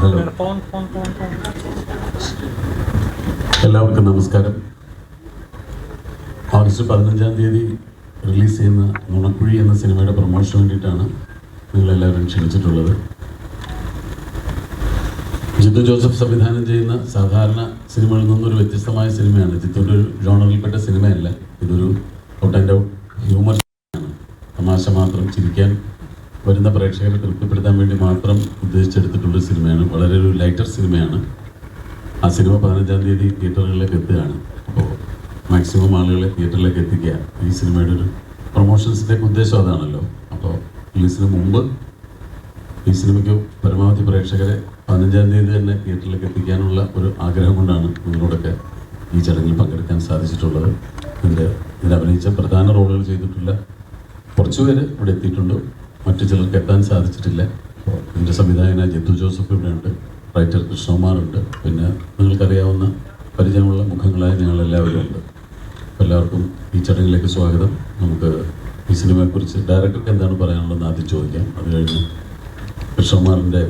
Hello, എല്ലാവർക്കും നമസ്കാരം. August 15-ാം തീയതി റിലീസ് ചെയ്യുന്ന നുണക്കുഴി എന്ന സിനിമയുടെ പ്രൊമോഷന് വേണ്ടിയിട്ടാണ് നിങ്ങളെല്ലാവരും ക്ഷണിച്ചിട്ടുള്ളത്. ജിത്തു ജോസഫ് സംവിധാനം ചെയ്യുന്ന സാധാരണ സിനിമകളിൽ നിന്നൊരു വ്യത്യസ്തമായ സിനിമയാണ്. ജിത്തുവിൻ്റെ ഒരു ജോണറിൽപ്പെട്ട സിനിമയല്ല. ഇതൊരു ഔട്ട് ആൻഡ് ഔട്ട് ഹ്യൂമർ ആണ്. തമാശ മാത്രം, ചിരിക്കാൻ വരുന്ന പ്രേക്ഷകരെ തൃപ്തിപ്പെടുത്താൻ വേണ്ടി മാത്രം ഉദ്ദേശിച്ചെടുത്തിട്ടുള്ളൊരു സിനിമയാണ്. വളരെ ഒരു ലൈറ്റർ സിനിമയാണ്. ആ സിനിമ 15-ാം തീയതി തിയേറ്ററുകളിലേക്ക് എത്തുകയാണ്. അപ്പോൾ മാക്സിമം ആളുകളെ തിയേറ്ററിലേക്ക് എത്തിക്കുക. ഈ സിനിമയുടെ ഒരു പ്രൊമോഷൻസിൻ്റെ ഉദ്ദേശം അതാണല്ലോ. അപ്പോൾ റിലീസിന് മുമ്പ് ഈ സിനിമയ്ക്ക് പരമാവധി പ്രേക്ഷകരെ 15-ാം തീയതി തന്നെ തിയേറ്ററിലേക്ക് എത്തിക്കാനുള്ള ഒരു ആഗ്രഹം കൊണ്ടാണ് നിങ്ങളോടൊക്കെ ഈ ചടങ്ങിൽ പങ്കെടുക്കാൻ സാധിച്ചിട്ടുള്ളത്. ഇതിൽ അഭിനയിച്ച പ്രധാന റോളുകൾ ചെയ്തിട്ടുള്ള കുറച്ചുപേര് ഇവിടെ എത്തിയിട്ടുണ്ട്. മറ്റു ചിലർക്ക് എത്താൻ സാധിച്ചിട്ടില്ല. അപ്പോൾ എൻ്റെ സംവിധായകനായ ജിത്തു ജോസഫ് ഇവിടെയുണ്ട്, റൈറ്റർ കൃഷ്ണകുമാറുണ്ട്, പിന്നെ നിങ്ങൾക്കറിയാവുന്ന പരിചയമുള്ള മുഖങ്ങളായ ഞങ്ങളെല്ലാവരും ഉണ്ട്. എല്ലാവർക്കും ഈ ചടങ്ങിലേക്ക് സ്വാഗതം. നമുക്ക് ഈ സിനിമയെക്കുറിച്ച് ഡയറക്ടർക്ക് എന്താണ് പറയാനുള്ളതെന്ന് ആദ്യം ചോദിക്കാം. അത് കഴിഞ്ഞ് കൃഷ്ണകുമാറിൻ്റെ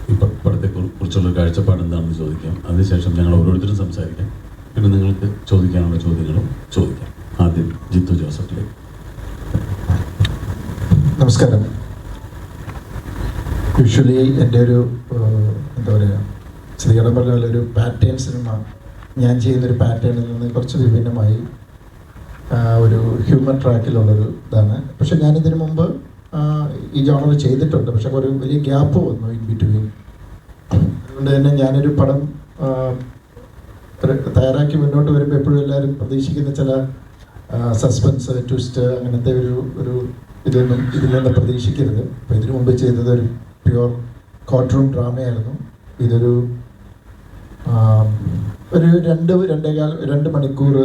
ഈ പടത്തെക്കുറിച്ചുള്ള കാഴ്ചപ്പാട് എന്താണെന്ന് ചോദിക്കാം. അതിനുശേഷം ഞങ്ങൾ ഓരോരുത്തരും സംസാരിക്കാം. പിന്നെ നിങ്ങൾക്ക് ചോദിക്കാനുള്ള ചോദ്യങ്ങളും ചോദിക്കാം. ആദ്യം ജിത്തു ജോസഫിലേക്ക്. നമസ്കാരം. യൂഷ്വലി എൻ്റെ ഒരു എന്താ പറയുക, ശ്രീകണ്ഠൻ പറഞ്ഞ പോലെ ഒരു പാറ്റേൺ സിനിമ ഞാൻ ചെയ്യുന്നൊരു പാറ്റേണിൽ നിന്ന് കുറച്ച് വിഭിന്നമായി ഒരു ഹ്യൂമർ ട്രാക്കിലുള്ളൊരു ഇതാണ്. പക്ഷെ ഞാനിതിനു മുമ്പ് ഈ ജോണർ ചെയ്തിട്ടുണ്ട്. പക്ഷെ ഒരു വലിയ ഗ്യാപ്പ് വന്നു ഇൻ ബിറ്റ്വീൻ. അതുകൊണ്ട് തന്നെ ഞാനൊരു പടം തയ്യാറാക്കി മുന്നോട്ട് വരുമ്പോൾ എപ്പോഴും എല്ലാവരും പ്രതീക്ഷിക്കുന്ന ചില സസ്പെൻസ്, ട്വിസ്റ്റ്, അങ്ങനത്തെ ഒരു ഇതൊന്നും ഇതിൽ നിന്ന് പ്രതീക്ഷിക്കരുത്. അപ്പോൾ ഇതിനു മുമ്പ് ചെയ്തത് ഒരു പ്യുവർ കോർട്ട് റൂം ഡ്രാമയായിരുന്നു. ഇതൊരു ഒരു 2 മണിക്കൂർ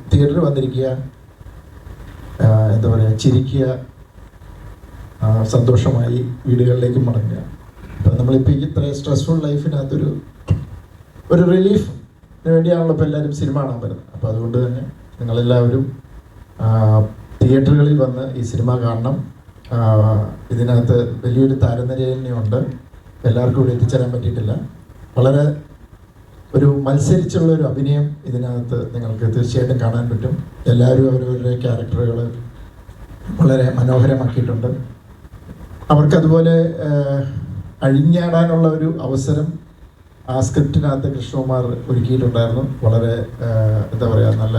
തിയേറ്ററിൽ വന്നിരിക്കുക, എന്താ പറയുക, ചിരിക്കുക, സന്തോഷമായി വീടുകളിലേക്ക് മടങ്ങുക. അപ്പം നമ്മളിപ്പോൾ ഇത്ര സ്ട്രെസ്ഫുൾ ലൈഫിനകത്തൊരു റിലീഫിന് വേണ്ടിയാണല്ലോ ഇപ്പോൾ എല്ലാവരും സിനിമ കാണാൻ വരുന്നത്. അപ്പോൾ അതുകൊണ്ട് തന്നെ നിങ്ങളെല്ലാവരും തിയേറ്ററുകളിൽ വന്ന് ഈ സിനിമ കാണണം. ഇതിനകത്ത് വലിയൊരു താരനിരയുണ്ട്. എല്ലാവർക്കും ഇവിടെ എത്തിച്ചേരാൻ പറ്റിയിട്ടില്ല. വളരെ ഒരു മത്സരിച്ചുള്ളൊരു അഭിനയം ഇതിനകത്ത് നിങ്ങൾക്ക് തീർച്ചയായിട്ടും കാണാൻ പറ്റും. എല്ലാവരും അവരവരുടെ ക്യാരക്ടറുകൾ വളരെ മനോഹരമാക്കിയിട്ടുണ്ട്. അവർക്കതുപോലെ അഴിഞ്ഞാടാനുള്ള ഒരു അവസരം ആ സ്ക്രിപ്റ്റിനകത്ത് കൃഷ്ണകുമാർ ഒരുക്കിയിട്ടുണ്ടായിരുന്നു. വളരെ എന്താ പറയുക, നല്ല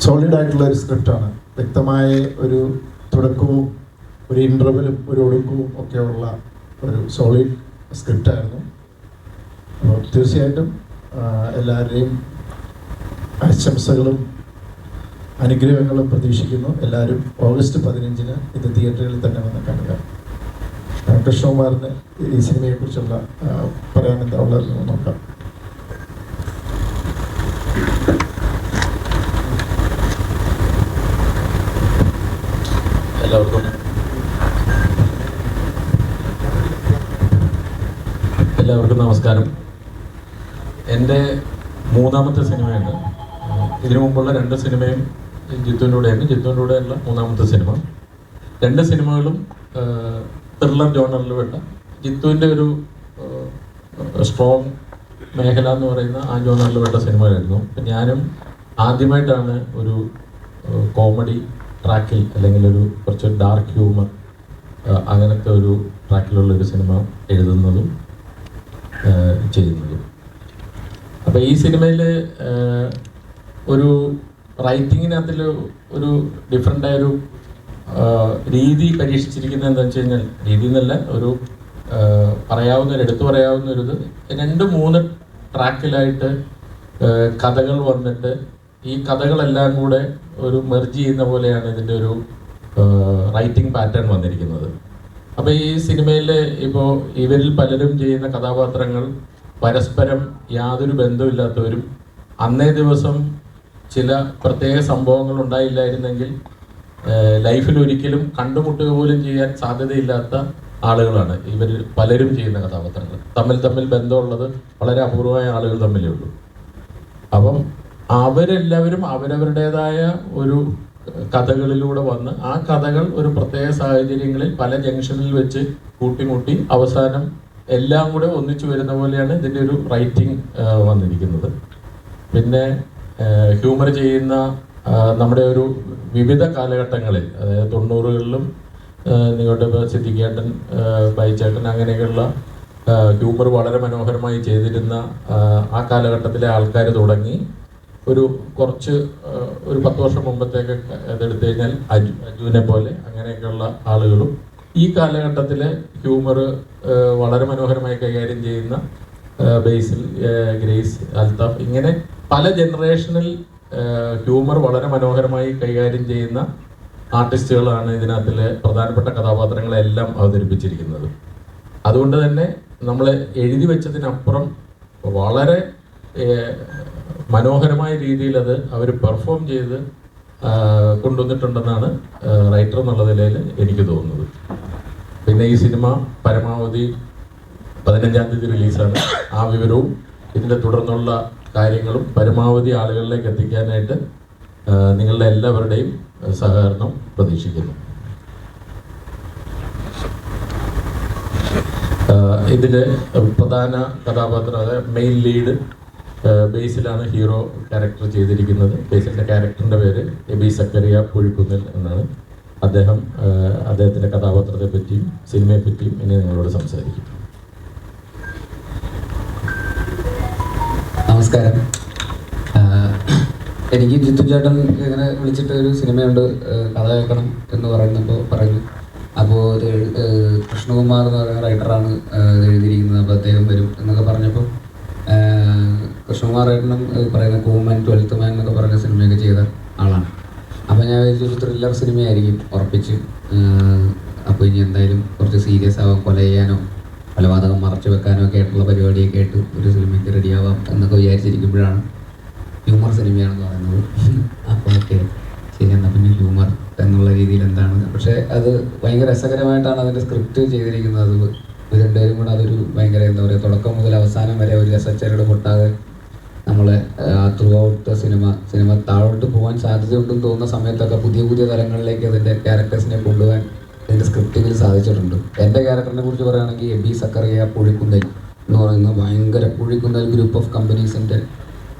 സോളിഡായിട്ടുള്ള ഒരു സ്ക്രിപ്റ്റാണ്. വ്യക്തമായ ഒരു തുടക്കവും ഒരു ഇൻ്റർവെലും ഒരു ഒടുക്കവും ഒക്കെയുള്ള ഒരു സോളിഡ് സ്ക്രിപ്റ്റായിരുന്നു. അപ്പോൾ തീർച്ചയായിട്ടും എല്ലാവരുടെയും ആശംസകളും അനുഗ്രഹങ്ങളും പ്രതീക്ഷിക്കുന്നു. എല്ലാവരും ഓഗസ്റ്റ് 15-ന് ഇത് തിയേറ്ററുകളിൽ തന്നെ വന്ന് കാണുക. കൃഷ്ണകുമാറിന് ഈ സിനിമയെക്കുറിച്ചുള്ള പറയാൻ എന്താ ഉള്ളതെന്ന് നോക്കാം. എല്ലാവർക്കും നമസ്കാരം. എൻ്റെ 3ാമത്തെ സിനിമയാണ്. ഇതിനു മുമ്പുള്ള 2 സിനിമയും ജിത്തുവിൻ്റെ കൂടെയാണ്. ജിത്തുവിൻ്റെ കൂടെയുള്ള 3ാമത്തെ സിനിമ. 2 സിനിമകളും ത്രില്ലർ ജോണറിൽ പെട്ട ജിത്തുവിൻ്റെ ഒരു സ്ട്രോങ് മേഖല എന്ന് പറയുന്ന ആ ജോണറിൽ പെട്ട സിനിമയായിരുന്നു. അപ്പം ഞാനും ആദ്യമായിട്ടാണ് ഒരു കോമഡി ട്രാക്കിൽ, അല്ലെങ്കിൽ ഒരു കുറച്ച് ഡാർക്ക് ഹ്യൂമർ അങ്ങനത്തെ ഒരു ട്രാക്കിലുള്ളൊരു സിനിമ എഴുതുന്നതും ചെയ്യുന്നതും. അപ്പോൾ ഈ സിനിമയിൽ ഒരു റൈറ്റിങ്ങിനകത്തിൽ ഒരു ഡിഫറെൻ്റായൊരു രീതി പരീക്ഷിച്ചിരിക്കുന്നത് എന്താണെന്ന് വെച്ച് കഴിഞ്ഞാൽ, രീതി എന്നല്ല, ഒരു എടുത്തു പറയാവുന്ന ഒരു 2-3 ട്രാക്കിലായിട്ട് കഥകൾ വന്നിട്ട് ഈ കഥകളെല്ലാം കൂടെ ഒരു മെർജ് ചെയ്യുന്ന പോലെയാണ് ഇതിൻ്റെ ഒരു റൈറ്റിംഗ് പാറ്റേൺ വന്നിരിക്കുന്നത്. അപ്പോൾ ഈ സിനിമയിൽ ഇപ്പോൾ ഇവരിൽ പലരും ചെയ്യുന്ന കഥാപാത്രങ്ങൾ പരസ്പരം യാതൊരു ബന്ധമില്ലാത്തവരും, അന്നേ ദിവസം ചില പ്രത്യേക സംഭവങ്ങൾ ഉണ്ടായില്ലായിരുന്നെങ്കിൽ ലൈഫിൽ ഒരിക്കലും കണ്ടുമുട്ടുക പോലും ചെയ്യാൻ സാധ്യതയില്ലാത്ത ആളുകളാണ് ഇവർ പലരും ചെയ്യുന്ന കഥാപാത്രങ്ങൾ. തമ്മിൽ ബന്ധമുള്ളത് വളരെ അപൂർവമായ ആളുകൾ തമ്മിലേ ഉള്ളൂ. അപ്പം അവരെല്ലാവരും അവരവരുടേതായ ഒരു കഥകളിലൂടെ വന്ന് ആ കഥകൾ ഒരു പ്രത്യേക സാഹചര്യങ്ങളിൽ പല ജംഗ്ഷനിൽ വെച്ച് കൂട്ടിമുട്ടി അവസാനം എല്ലാം കൂടെ ഒന്നിച്ചു വരുന്ന പോലെയാണ് ഇതിൻ്റെ ഒരു റൈറ്റിംഗ് വന്നിരിക്കുന്നത്. പിന്നെ ഹ്യൂമർ ചെയ്യുന്ന നമ്മുടെ ഒരു വിവിധ കാലഘട്ടങ്ങളിൽ, അതായത് 90കളിലും നിങ്ങളുടെ സിദ്ദിഖേട്ടൻ, ബൈച്ചേട്ടൻ അങ്ങനെയൊക്കെയുള്ള ഹ്യൂമർ വളരെ മനോഹരമായി ചെയ്തിരുന്ന ആ കാലഘട്ടത്തിലെ ആൾക്കാർ തുടങ്ങി ഒരു 10 വർഷം മുമ്പത്തേക്ക് അതെടുത്തു കഴിഞ്ഞാൽ അജുവിനെ പോലെ അങ്ങനെയൊക്കെയുള്ള ആളുകളും ഈ കാലഘട്ടത്തിലെ ഹ്യൂമർ വളരെ മനോഹരമായി കൈകാര്യം ചെയ്യുന്ന ബേസിൽ, ഗ്രേസ്, അൽത്താഫ്, ഇങ്ങനെ പല ജനറേഷനിൽ ഹ്യൂമർ വളരെ മനോഹരമായി കൈകാര്യം ചെയ്യുന്ന ആർട്ടിസ്റ്റുകളാണ് ഇതിനകത്തിലെ പ്രധാനപ്പെട്ട കഥാപാത്രങ്ങളെല്ലാം അവതരിപ്പിച്ചിരിക്കുന്നത്. അതുകൊണ്ട് തന്നെ നമ്മൾ എഴുതി വെച്ചതിനപ്പുറം വളരെ മനോഹരമായ രീതിയിൽ അത് അവർ പെർഫോം ചെയ്ത് കൊണ്ടുവന്നിട്ടുണ്ടെന്നാണ് റൈറ്റർ എന്നുള്ള നിലയിൽ എനിക്ക് തോന്നുന്നത്. പിന്നെ ഈ സിനിമ പരമാവധി 15-ാം തീയതി റിലീസാണ്. ആ വിവരവും ഇതിൻ്റെ തുടർന്നുള്ള കാര്യങ്ങളും പരമാവധി ആളുകളിലേക്ക് എത്തിക്കാനായിട്ട് നിങ്ങളുടെ എല്ലാവരുടെയും സഹകരണം പ്രതീക്ഷിക്കുന്നു. ഇതിലെ പ്രധാന കഥാപാത്രം, അതായത് മെയിൻ ലീഡ് ബേസിലാണ് ഹീറോ ക്യാരക്ടർ ചെയ്തിരിക്കുന്നത്. ബേസിൻ്റെ ക്യാരക്ടറിൻ്റെ പേര് എബി സക്കറിയ പുഴിക്കുന്നിൽ എന്നാണ്. അദ്ദേഹത്തിൻ്റെ കഥാപാത്രത്തെ പറ്റിയും സിനിമയെ പറ്റിയും ഇനി നിങ്ങളോട് സംസാരിക്കും. നമസ്കാരം. എനിക്ക് ജിത്തു ചേട്ടൻ ഇങ്ങനെ വിളിച്ചിട്ട് ഒരു സിനിമയുണ്ട്, കഥ കേൾക്കണം എന്ന് പറഞ്ഞു. അപ്പോൾ ഇത് കൃഷ്ണകുമാർ എന്ന് പറയുന്ന റൈറ്ററാണ് ഇത് എഴുതിയിരിക്കുന്നത്, അപ്പോൾ അദ്ദേഹം വരും എന്നൊക്കെ പറഞ്ഞപ്പോൾ കൃഷ്ണകുമാർ ഏട്ടനും പറയുന്ന കൂമൻ, 12th മാൻ എന്നൊക്കെ പറഞ്ഞ സിനിമയൊക്കെ ചെയ്ത ആളാണ്. അപ്പോൾ ഞാൻ വിചാരിച്ചൊരു ത്രില്ലർ സിനിമയായിരിക്കും ഉറപ്പിച്ച്. അപ്പോൾ ഇനി എന്തായാലും കുറച്ച് സീരിയസ് ആവാം, കൊല ചെയ്യാനോ കൊലപാതകം മറച്ചു വെക്കാനോ ഒക്കെ ആയിട്ടുള്ള പരിപാടിയൊക്കെ ആയിട്ട് ഒരു സിനിമയ്ക്ക് റെഡിയാവാം എന്നൊക്കെ വിചാരിച്ചിരിക്കുമ്പോഴാണ് ഹ്യൂമർ സിനിമയാണെന്ന് പറയുന്നത്. അപ്പോൾ ഓക്കെ ശരി, എന്നാൽ പിന്നെ ഹ്യൂമർ എന്നുള്ള രീതിയിൽ എന്താണ്. പക്ഷേ അത് ഭയങ്കര രസകരമായിട്ടാണ് അതിൻ്റെ സ്ക്രിപ്റ്റ് ചെയ്തിരിക്കുന്നത്. അത് രണ്ടുപേരും കൂടെ അതൊരു ഭയങ്കര എന്താ പറയുക, തുടക്കം മുതൽ അവസാനം വരെ ഒരു രസച്ചരട് പൊട്ടാതെ നമ്മളെ ത്രൂ ഔട്ട് സിനിമ താഴോട്ട് പോകാൻ സാധ്യതയുണ്ടെന്ന് തോന്നുന്ന സമയത്തൊക്കെ പുതിയ തലങ്ങളിലേക്ക് അതിൻ്റെ ക്യാരക്ടേഴ്സിനെ കൊണ്ടുപോകാൻ ഇതിൻ്റെ സ്ക്രിപ്റ്റിങ്ങിൽ സാധിച്ചിട്ടുണ്ട്. എൻ്റെ ക്യാരക്ടറിനെ കുറിച്ച് പറയുകയാണെങ്കിൽ എബി സക്കറിയ പുഴിക്കുന്നൽ എന്ന് പറയുന്ന ഭയങ്കര പുഴിക്കുന്നൽ ഗ്രൂപ്പ് ഓഫ് കമ്പനീസിൻ്റെ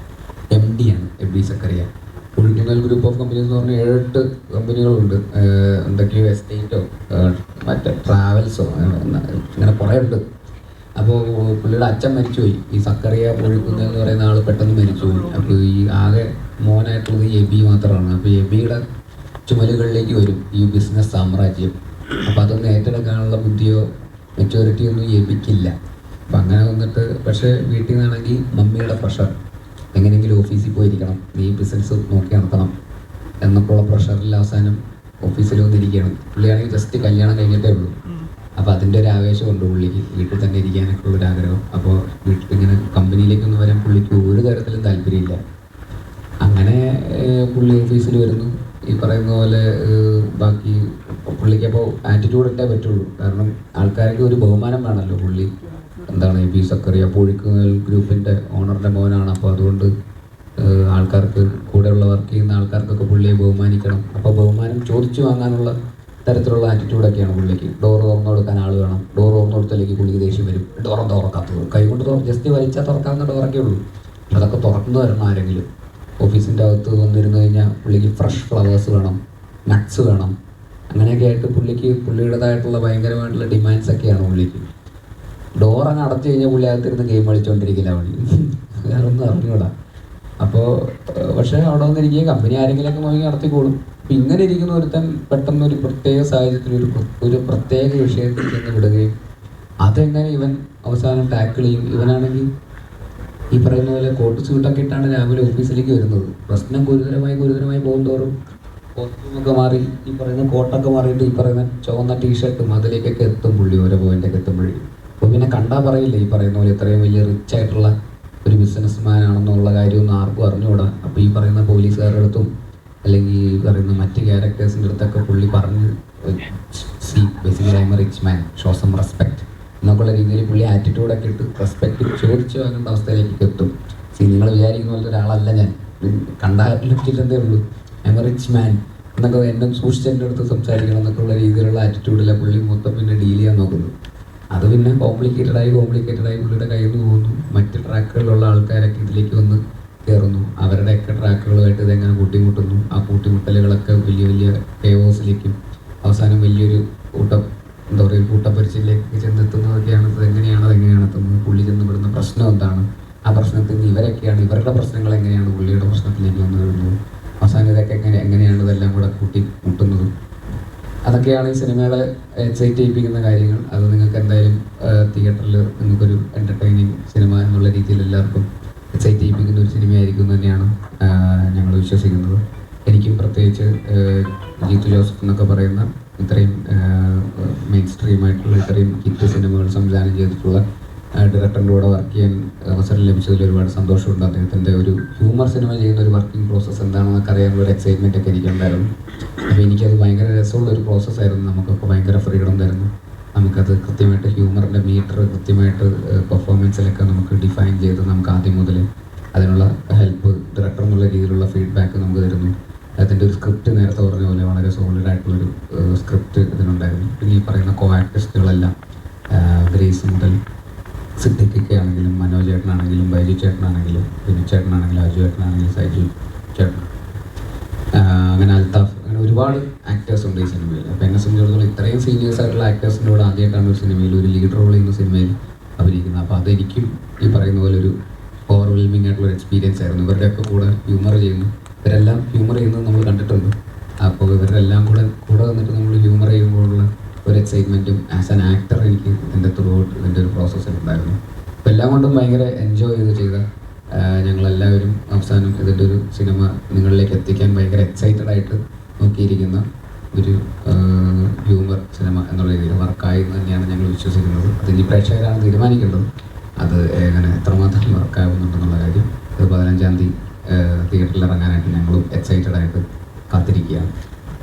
MD ആണ് Aby Zachariah. Puzhikkunnel group of companies എന്ന് പറഞ്ഞാൽ 7-8 കമ്പനികളുണ്ട്. എന്തൊക്കെയോ എസ്റ്റേറ്റോ മറ്റേ ട്രാവൽസോ ഇങ്ങനെ കുറേ ഉണ്ട്. അപ്പോൾ പുള്ളിയുടെ അച്ഛൻ മരിച്ചുപോയി. ഈ സക്കറിയ പുഴിക്കുന്നൽ എന്ന് പറയുന്ന ആൾ പെട്ടെന്ന് മരിച്ചുപോയി. അപ്പോൾ ഈ ആകെ മോനായിട്ടുള്ളത് എബി മാത്രമാണ്. അപ്പോൾ എബിയുടെ ചുമലുകളിലേക്ക് വരും ഈ ബിസിനസ് സാമ്രാജ്യം. അപ്പോൾ അതൊന്നും ഏറ്റെടുക്കാനുള്ള ബുദ്ധിയോ മെച്യൂരിറ്റിയോ ഒന്നും എബിക്കില്ല. അപ്പം അങ്ങനെ വന്നിട്ട്, പക്ഷേ വീട്ടിൽ നിന്നാണെങ്കിൽ മമ്മിയുടെ പ്രഷർ, എങ്ങനെയെങ്കിലും ഓഫീസിൽ പോയിരിക്കണം, നീ ബിസിനസ് നോക്കി നടത്തണം എന്നൊക്കെയുള്ള പ്രഷറിൽ അവസാനം ഓഫീസിൽ വന്നിരിക്കുകയാണ്. പുള്ളിയാണെങ്കിൽ ജസ്റ്റ് കല്യാണം കഴിഞ്ഞിട്ടേ ഉള്ളൂ. അപ്പോൾ അതിൻ്റെ ഒരു ആവേശമുണ്ട് പുള്ളിക്ക്, വീട്ടിൽ തന്നെ ഇരിക്കാനൊക്കെ ഉള്ളൊരാഗ്രഹം. അപ്പോൾ വീട്ടിൽ ഇങ്ങനെ കമ്പനിയിലേക്കൊന്നും വരാൻ പുള്ളിക്ക് ഒരു തരത്തിലും താല്പര്യമില്ല. അങ്ങനെ പുള്ളി ഓഫീസിൽ വരുന്നു. ഈ പറയുന്ന പോലെ ബാക്കി പുള്ളിക്ക് അപ്പോൾ ആറ്റിറ്റ്യൂഡ് പറ്റുള്ളൂ. കാരണം ആൾക്കാർക്ക് ഒരു ബഹുമാനം വേണമല്ലോ. പുള്ളി എന്താണ് എബി സക്കറിയ പുഴിക്കുന്നൽ ഗ്രൂപ്പിൻ്റെ ഓണറിൻ്റെ മോനാണ്. അപ്പോൾ അതുകൊണ്ട് ആൾക്കാർക്ക് കൂടെയുള്ള വർക്ക് ചെയ്യുന്ന ആൾക്കാർക്കൊക്കെ പുള്ളിയെ ബഹുമാനിക്കണം. അപ്പോൾ ബഹുമാനം ചോദിച്ചു വാങ്ങാനുള്ള തരത്തിലുള്ള ആറ്റിറ്റ്യൂഡൊക്കെയാണ് പുള്ളിക്ക്. ഡോർ തുറന്നു കൊടുക്കാൻ ആൾ വേണം. ഡോർ തുറന്നു കൊടുത്തില്ലെങ്കിൽ പുള്ളിക്ക് ദേഷ്യം വരും. തുറക്കാത്തത് കൈകൊണ്ട് ജസ്റ്റ് വലിച്ചാൽ തുറക്കാവുന്ന ഡോറൊക്കെ ഉള്ളൂ. അതൊക്കെ തുറന്നു വരണം ആരെങ്കിലും. ഓഫീസിൻ്റെ അകത്ത് വന്നിരുന്നു കഴിഞ്ഞാൽ പുള്ളിക്ക് ഫ്രഷ് ഫ്ലവേഴ്സ് വേണം, നട്ട്സ് വേണം. അങ്ങനെയൊക്കെ ആയിട്ട് പുള്ളിയുടേതായിട്ടുള്ള ഭയങ്കരമായിട്ടുള്ള ഡിമാൻഡ്സൊക്കെയാണ് പുള്ളിക്ക്. ഡോറങ്ങ് അടച്ചു കഴിഞ്ഞാൽ പുള്ളി അകത്തിരുന്ന് ഗെയിം കളിച്ചുകൊണ്ടിരിക്കില്ല പണി, വേറെ ഒന്നും അറിഞ്ഞൂടാ. അപ്പോൾ പക്ഷേ അവിടെ വന്നിരിക്കുക കമ്പനി ആരെങ്കിലുമൊക്കെ നോക്കി നടത്തിക്കോളും. അപ്പം ഇങ്ങനെ ഇരിക്കുന്ന ഒരുത്തൻ പെട്ടെന്ന് ഒരു പ്രത്യേക സാഹചര്യത്തിൽ ഒരു പ്രത്യേക വിഷയത്തിൽ ചെന്ന് വിടുകയും അതെങ്ങനെ ഇവൻ അവസാനം ടാക്കിൾ ചെയ്യും. ഇവനാണെങ്കിൽ ഈ പറയുന്ന പോലെ കോട്ട് സ്യൂട്ടൊക്കെ ഇട്ടാണ് രാവിലെ ഓഫീസിലേക്ക് വരുന്നത്. പ്രശ്നം ഗുരുതരമായി പോകുന്തോറും കോസ്റ്റ്യൂമൊക്കെ മാറി ഈ പറയുന്ന കോട്ടൊക്കെ മാറിയിട്ട് ഈ പറയുന്ന ചുവന്ന ടീഷർട്ടും അതിലേക്കൊക്കെ എത്തും പുള്ളി ഓരോ പോയിൻ്റൊക്കെ എത്തുമ്പോഴേക്കും. അപ്പോൾ പിന്നെ കണ്ടാൽ പറയില്ല ഈ പറയുന്ന പോലെ ഇത്രയും വലിയ റിച്ച് ആയിട്ടുള്ള ഒരു ബിസിനസ്മാൻ ആണെന്നുള്ള കാര്യമൊന്നും ആർക്കും അറിഞ്ഞുകൂടാ. അപ്പോൾ ഈ പറയുന്ന പോലീസുകാരുടെ അടുത്തും അല്ലെങ്കിൽ ഈ പറയുന്ന മറ്റ് ക്യാരക്ടേഴ്സിൻ്റെ അടുത്തൊക്കെ പുള്ളി പറഞ്ഞ് basically I am a rich man, show some respect എന്നൊക്കെയുള്ള രീതിയിൽ പുള്ളി ആറ്റിറ്റ്യൂഡൊക്കെ ഇട്ട് റെസ്പെക്റ്റ് ചോദിച്ചു വാങ്ങേണ്ട അവസ്ഥയിലേക്ക് എത്തും. നിങ്ങൾ വിചാരിക്കുന്ന പോലത്തെ ഒരാളല്ല ഞാൻ, കണ്ടാൽ ലിഫ്റ്റിലെന്തേ ഉള്ളൂ. ഐ എം എ റിച്ച് മാൻ എന്നൊക്കെ എന്നെ സൂക്ഷിച്ച് എൻ്റെ അടുത്ത് സംസാരിക്കണം എന്നൊക്കെയുള്ള രീതിയിലുള്ള ആറ്റിറ്റ്യൂഡിലെ പുള്ളി മൊത്തം പിന്നെ ഡീൽ ചെയ്യാൻ നോക്കുന്നു. അത് പിന്നെ കോംപ്ലിക്കേറ്റഡായി പുള്ളിയുടെ കയ്യിൽ നിന്ന് പോകുന്നു. മറ്റ് ട്രാക്കുകളിലുള്ള ആൾക്കാരൊക്കെ ഇതിലേക്ക് വന്ന് കയറുന്നു. അവരുടെയൊക്കെ ട്രാക്കുകളുമായിട്ട് ഇതെങ്ങനെ കൂട്ടിമുട്ടുന്നു. ആ കൂട്ടിമുട്ടലുകളൊക്കെ വലിയ വലിയ കെയോസിലേക്കും അവസാനം വലിയൊരു കൂട്ടപ്പരിച്ചിലേക്ക് ചെന്നെത്തുന്നതൊക്കെയാണ്. അതെങ്ങനെയാണ് എത്തുന്നത്, പുള്ളി ചെന്നപ്പെടുന്ന പ്രശ്നം എന്താണ്, ആ പ്രശ്നത്തിൽ നിന്ന് ഇവരുടെ പ്രശ്നങ്ങൾ എങ്ങനെയാണ് പുള്ളിയുടെ പ്രശ്നത്തിലേക്ക് വന്നു വരുന്നത്, അവസാനം ഇതൊക്കെ എങ്ങനെയാണ് ഇതെല്ലാം കൂടെ കൂട്ടിമുട്ടുന്നതും. അതൊക്കെയാണ് ഈ സിനിമയുടെ എക്സൈറ്റ് ചെയ്യിപ്പിക്കുന്ന കാര്യങ്ങൾ. അത് നിങ്ങൾക്ക് എന്തായാലും തിയേറ്ററിൽ നിങ്ങൾക്കൊരു എൻ്റർടൈനിങ് സിനിമ എന്നുള്ള രീതിയിൽ എല്ലാവർക്കും എക്സൈറ്റ് ചെയ്യിപ്പിക്കുന്ന ഒരു സിനിമയായിരിക്കും തന്നെയാണ് ഞങ്ങൾ വിശ്വസിക്കുന്നത്. എനിക്കും പ്രത്യേകിച്ച് ജീത്തു ജോസഫ് എന്നൊക്കെ പറയുന്ന ഇത്രയും മെയിൻ സ്ട്രീമായിട്ടുള്ള ഇത്രയും ഹിറ്റ് സിനിമകൾ സംവിധാനം ചെയ്തിട്ടുള്ള ഡയറക്ടറിൻ്റെ കൂടെ വർക്ക് ചെയ്യാൻ അവസരം ലഭിച്ചതിൽ ഒരുപാട് സന്തോഷമുണ്ട്. അദ്ദേഹത്തിൻ്റെ ഒരു ഹ്യൂമർ സിനിമ ചെയ്യുന്ന ഒരു വർക്കിംഗ് പ്രോസസ്സ് എന്താണെന്നൊക്കെ അറിയാനുള്ള ഒരു എക്സൈറ്റ്മെൻ്റ് ഒക്കെ എനിക്കുണ്ടായിരുന്നു. അപ്പോൾ എനിക്കത് ഭയങ്കര രസമുള്ളൊരു പ്രോസസ്സായിരുന്നു. നമുക്കൊക്കെ ഭയങ്കര ഫ്രീഡം തരുന്നു. നമുക്കത് കൃത്യമായിട്ട് ഹ്യൂമറിൻ്റെ മീറ്റർ കൃത്യമായിട്ട് പെർഫോമൻസിലൊക്കെ നമുക്ക് ഡിഫൈൻ ചെയ്ത് നമുക്ക് ആദ്യം മുതൽ അതിനുള്ള ഹെൽപ്പ് ഡയറക്ടർ എന്നുള്ള രീതിയിലുള്ള ഫീഡ്ബാക്ക് നമുക്ക് തരുന്നു. അതിൻ്റെ ഒരു സ്ക്രിപ്റ്റ് നേരത്തെ പറഞ്ഞ പോലെ വളരെ സോളിഡായിട്ടുള്ളൊരു സ്ക്രിപ്റ്റ് ഇതിനുണ്ടായിരുന്നു. പിന്നെ ഈ പറയുന്ന കോ ആക്ടേഴ്സുകളെല്ലാം ഗ്രേസ് മുതൽ സിദ്ദിഖൊക്കെ ആണെങ്കിലും മനോജ് ചേട്ടനാണെങ്കിലും ബൈജു ചേട്ടനാണെങ്കിലും ബിനു ചേട്ടനാണെങ്കിലും അജു ചേട്ടനാണെങ്കിലും സൈജു ചേട്ടൻ, അങ്ങനെ അൽത്താഫ്, അങ്ങനെ ഒരുപാട് ആക്ടേഴ്സ് ഉണ്ട് ഈ സിനിമയിൽ. അപ്പോൾ എന്നെ സംബന്ധിച്ചിടത്തോളം ഇത്രയും സീനിയേഴ്സ് ആയിട്ടുള്ള ആക്ടേഴ്സിൻ്റെ കൂടെ ആദ്യമായിട്ടാണ് ഒരു സിനിമയിൽ ഒരു ലീഡ് റോൾ ചെയ്യുന്ന സിനിമയിൽ അഭിനയിക്കുന്നത്. അപ്പോൾ അതെനിക്കും ഈ പറയുന്ന പോലെ ഒരു ഓവർവെൽമിംഗ് ആയിട്ടുള്ളൊരു എക്സ്പീരിയൻസ് ആയിരുന്നു. ഇവരുടെയൊക്കെ കൂടെ ഹ്യൂമർ ചെയ്യുന്നു. ഇവരെല്ലാം ഹ്യൂമർ ചെയ്യുന്നത് നമ്മൾ കണ്ടിട്ടുണ്ട്. അപ്പോൾ ഇവരെല്ലാം കൂടെ വന്നിട്ട് നമ്മൾ ഹ്യൂമർ ചെയ്യുമ്പോഴുള്ള ഒരു എക്സൈറ്റ്മെൻറ്റും ആസ് ആൻ ആക്ടർ എനിക്ക് എൻ്റെ ത്രൂ ഔട്ട് ഇതിൻ്റെ ഒരു പ്രോസസ്സിൽ ഉണ്ടായിരുന്നു. അപ്പോൾ എല്ലാം കൊണ്ടും ഭയങ്കര എൻജോയ് ചെയ്ത ഞങ്ങളെല്ലാവരും അവസാനം ഇതിൻ്റെ ഒരു സിനിമ നിങ്ങളിലേക്ക് എത്തിക്കാൻ ഭയങ്കര എക്സൈറ്റഡ് ആയിട്ട് നോക്കിയിരിക്കുന്ന ഒരു ഹ്യൂമർ സിനിമ എന്നുള്ള രീതിയിൽ വർക്കായി എന്ന് തന്നെയാണ് ഞങ്ങൾ വിശ്വസിക്കുന്നത്. അതിന് പ്രേക്ഷകരാണ് തീരുമാനിക്കേണ്ടത് അത് എങ്ങനെ എത്രമാത്രം വർക്കാകുന്നുണ്ടെന്നുള്ള കാര്യം. ഇത് 15-ാം തീയതി തിയേറ്ററിൽ ഇറങ്ങാനായിട്ട് ഞങ്ങളും എക്സൈറ്റഡ് ആയിട്ട് കാത്തിരിക്കുകയാണ്.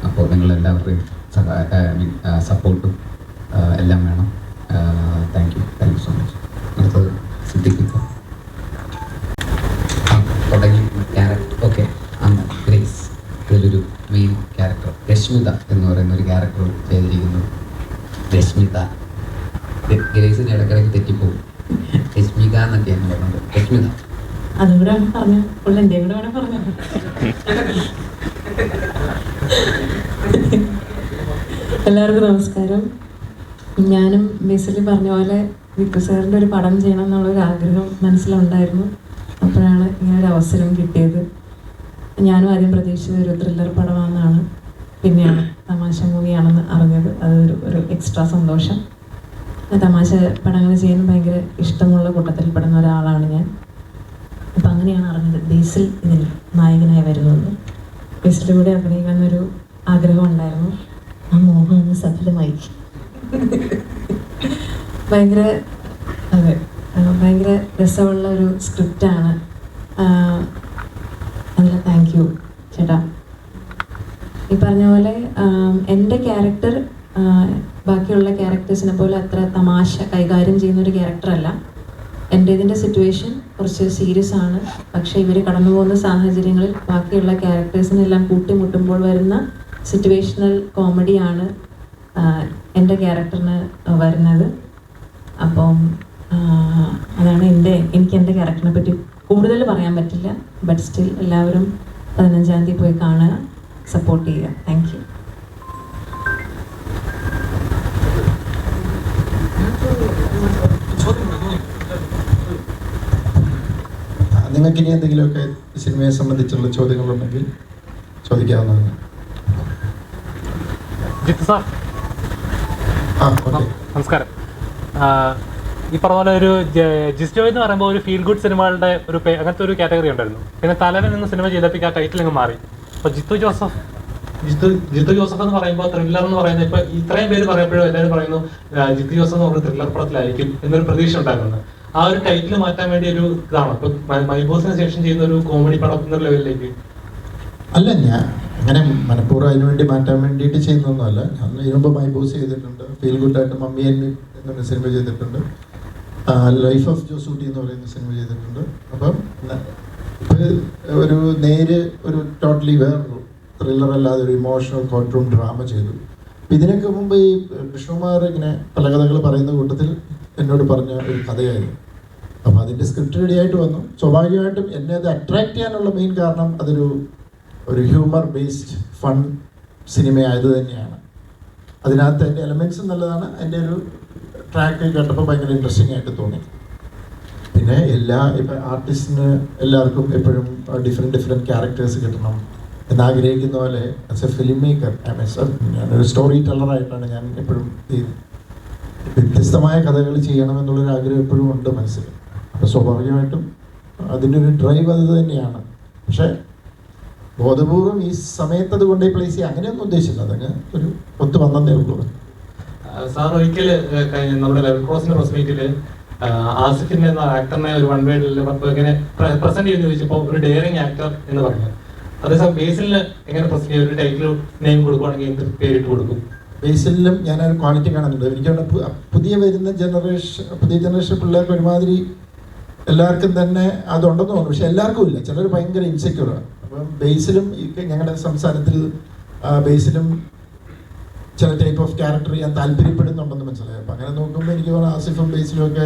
അപ്പോൾ നിങ്ങളെല്ലാവരുടെയും സപ്പോർട്ടും എല്ലാം വേണം. Thank you so much. അടുത്തത് സിദ്ദിഖ് തുടങ്ങി ക്യാരക്ടർ. ഓക്കെ, അന്ന് ഗ്രേസ് ഇതിലൊരു മെയിൻ ക്യാരക്ടർ രശ്മിത എന്ന് പറയുന്ന ഒരു ക്യാരക്ടർ ചെയ്തിരിക്കുന്നു. രശ്മിത ഗ്രേസിൻ്റെ ഇടയ്ക്കിടയ്ക്ക് തെറ്റിപ്പോകും. രശ്മിക എന്നൊക്കെയാണ് പറയുന്നത്. രശ്മിത അതുകൂടെ പറഞ്ഞു പുള്ളിൻ്റെ കൂടെ വേണം പറഞ്ഞു. എല്ലാവർക്കും നമസ്കാരം. ഞാനും ബേസിലി പറഞ്ഞ പോലെ വിക്കു സാറിൻ്റെ ഒരു പടം ചെയ്യണം എന്നുള്ളൊരു ആഗ്രഹം മനസ്സിലുണ്ടായിരുന്നു. അപ്പോഴാണ് ഇങ്ങനൊരു അവസരം കിട്ടിയത്. ഞാനും ആദ്യം പ്രതീക്ഷിച്ചത് ഒരു ത്രില്ലർ പടമാണെന്നാണ്, പിന്നെയാണ് തമാശ മൂവിയാണെന്ന് അറിഞ്ഞത്. അതൊരു എക്സ്ട്രാ സന്തോഷം. തമാശ പടങ്ങൾ ചെയ്യാൻ ഭയങ്കര ഇഷ്ടമുള്ള കൂട്ടത്തിൽപ്പെടുന്ന ഒരാളാണ് ഞാൻ. അപ്പം അങ്ങനെയാണ് അറിഞ്ഞത് ബേസിൽ ഇതിൽ നായകനായി വരുന്നത്. ബേസിലൂടെ അഭിനയിക്കാനൊരു ആഗ്രഹം ഉണ്ടായിരുന്നു. ആ മോഹം ഒന്ന് സഫലമായി. ഭയങ്കര രസമുള്ള ഒരു സ്ക്രിപ്റ്റാണ്. നല്ല താങ്ക് യു ചേട്ടാ. ഈ പറഞ്ഞ പോലെ എൻ്റെ ക്യാരക്ടർ ബാക്കിയുള്ള ക്യാരക്ടേഴ്സിനെ പോലെ അത്ര തമാശ കൈകാര്യം ചെയ്യുന്നൊരു ക്യാരക്ടറല്ല. ഇതിൻ്റെ സിറ്റുവേഷൻ കുറച്ച് സീരിയസ് ആണ്. പക്ഷേ ഇവർ കടന്നു പോകുന്ന സാഹചര്യങ്ങളിൽ ബാക്കിയുള്ള ക്യാരക്ടേഴ്സിനെല്ലാം കൂട്ടിമുട്ടുമ്പോൾ വരുന്ന സിറ്റുവേഷണൽ കോമഡിയാണ് എൻ്റെ ക്യാരക്ടറിന് വരുന്നത്. അപ്പം അതാണ് എനിക്ക് എൻ്റെ ക്യാരക്ടറിനെ പറ്റി കൂടുതൽ പറയാൻ പറ്റില്ല. ബട്ട് സ്റ്റിൽ എല്ലാവരും 15-ാം തീയതി പോയി കാണുക, സപ്പോർട്ട് ചെയ്യുക. Thank you. നിങ്ങൾക്ക് ഇനി എന്തെങ്കിലുമൊക്കെ സിനിമയെ സംബന്ധിച്ചുള്ള ചോദ്യങ്ങളുണ്ടെങ്കിൽ ചോദിക്കാവുന്നതാണ്. ജിത്തു സാർ, ഓക്കെ, നമസ്കാരം. ഈ പറഞ്ഞ പോലെ ഒരു ജിസ്റ്റോ എന്ന് പറയുമ്പോൾ ഒരു ഫീൽ ഗുഡ് സിനിമകളുടെ അങ്ങനത്തെ ഒരു കാറ്റഗറി ഉണ്ടായിരുന്നു. പിന്നെ തലവൻ എന്ന സിനിമ ചെയ്തപ്പോൾ ആ ടൈറ്റിൽ അങ്ങ് മാറി. അപ്പോൾ ജിത്തു ജോസഫ് എന്ന് പറയുമ്പോൾ ത്രില്ലർ എന്ന് പറയുന്നത് ഇപ്പൊ ഇത്രയും പേര് പറയുമ്പോഴും എല്ലാവരും പറയുന്നു ജിത്തു ജോസഫ് എന്ന് പറഞ്ഞ ത്രില്ലർ പടത്തിലായിരിക്കും എന്നൊരു പ്രതീക്ഷ ഉണ്ടായിരുന്നു. ആ ഒരു ടൈറ്റിൽ മാറ്റാൻ വേണ്ടി ഒരു ഇതാണ് ഇപ്പൊ മൈബോസിന് ശേഷം ചെയ്യുന്ന ഒരു കോമഡി പടം എന്ന ലെവലിലേക്ക്. അല്ല, ഞാൻ അങ്ങനെ മനഃപൂർവ്വം അതിനുവേണ്ടി മാറ്റാൻ വേണ്ടിയിട്ട് ചെയ്യുന്നൊന്നുമല്ല. ഞാൻ ഇതിനുമ്പോൾ മൈബോസ് ചെയ്തിട്ടുണ്ട്, ഫീൽ ഗുഡായിട്ട് മമ്മി ആൻഡ് മീ എന്നൊരു സിനിമ ചെയ്തിട്ടുണ്ട്, ലൈഫ് ഓഫ് ജോസൂട്ടി എന്ന് പറയുന്ന സിനിമ ചെയ്തിട്ടുണ്ട്. അപ്പം ഒരു ടോട്ടലി വേറൊരു ത്രില്ലർ അല്ലാതെ ഒരു ഇമോഷണൽ കോർട്ട് റൂം ഡ്രാമ ചെയ്തു. ഇതിനൊക്കെ മുമ്പ് ഈ കൃഷ്ണകുമാർ ഇങ്ങനെ പല കഥകൾ പറയുന്ന കൂട്ടത്തിൽ എന്നോട് പറഞ്ഞ ഒരു കഥയായിരുന്നു. അപ്പോൾ അതിൻ്റെ സ്ക്രിപ്റ്റ് റെഡി ആയിട്ട് വന്നു. സ്വാഭാവികമായിട്ടും എന്നെ അത് അട്രാക്ട് ചെയ്യാനുള്ള മെയിൻ കാരണം ഒരു ഹ്യൂമർ ബേസ്ഡ് ഫൺ സിനിമയായത് തന്നെയാണ്. അതിനകത്ത് എൻ്റെ എലമെൻറ്റ്സും നല്ലതാണ്. എൻ്റെ ഒരു ട്രാക്ക് കേട്ടപ്പോൾ ഭയങ്കര ഇൻട്രസ്റ്റിംഗ് ആയിട്ട് തോന്നി. പിന്നെ ഇപ്പം ആർട്ടിസ്റ്റിന് എല്ലാവർക്കും എപ്പോഴും ഡിഫറെൻറ്റ് ക്യാരക്ടേഴ്സ് കിട്ടണം എന്നാഗ്രഹിക്കുന്ന പോലെ ആസ് എ ഫിലിം മേക്കർ ഞാനൊരു സ്റ്റോറി ടെല്ലറായിട്ടാണ് ഞാൻ എപ്പോഴും ഈ വ്യത്യസ്തമായ കഥകൾ ചെയ്യണമെന്നുള്ളൊരു ആഗ്രഹം എപ്പോഴും ഉണ്ട് മനസ്സിൽ. അപ്പോൾ സ്വാഭാവികമായിട്ടും അതിൻ്റെ ഒരു ഡ്രൈവ് അത് തന്നെയാണ്. പക്ഷേ ബോധപൂർവം ഈ സമയത്ത് അത് കൊണ്ടേ പ്ലേസ് ചെയ്യുക അങ്ങനെയൊന്നും ഉദ്ദേശിച്ചില്ല. അതങ്ങ് ഒരു ഒത്തു വന്നതേ ഉള്ളൂ. സാർ ഒരിക്കൽ നമ്മുടെ ലെവൽ ക്രോസിന്റെ പ്രസ് മീറ്റിൽ ആസിഫിൻ എന്ന ആക്ടറിനെ ഒരു വൺ വേർഡിൽ ഇങ്ങനെ പ്രസന്റ് ചെയ്യുന്ന ചോദിച്ചപ്പോൾ ഒരു ഡെയറിങ് ആക്ടർ എന്ന് പറഞ്ഞു. അതേസമയം ബേസിലിന് എങ്ങനെ പ്രസന്റ് ചെയ്യുക? ഒരു ടൈറ്റിൽ നെയിം കൊടുക്കുകയാണെങ്കിൽ എന്ത് പേരിട്ട് കൊടുക്കും? ബേസിലും ഞാനൊരു ക്വാളിറ്റി കാണുന്നുണ്ട്. എനിക്ക് പുതിയ ജനറേഷൻ പിള്ളേർക്ക് ഒരുമാതിരി എല്ലാവർക്കും തന്നെ അതുണ്ടെന്ന് തോന്നുന്നു. പക്ഷെ എല്ലാവർക്കും ഇല്ല. ചിലർ ഭയങ്കര ഇൻസെക്യൂറാണ്. അപ്പം ബേസിലും ഞങ്ങളുടെ സംസാരത്തിൽ ബേസിലും ചില ടൈപ്പ് ഓഫ് ക്യാരക്ടർ ചെയ്യാൻ താല്പര്യപ്പെടുന്നുണ്ടെന്ന് മനസ്സിലായി. അപ്പം അങ്ങനെ നോക്കുമ്പോൾ എനിക്ക് തോന്നുന്നു ആസിഫും ബേസിലും ഒക്കെ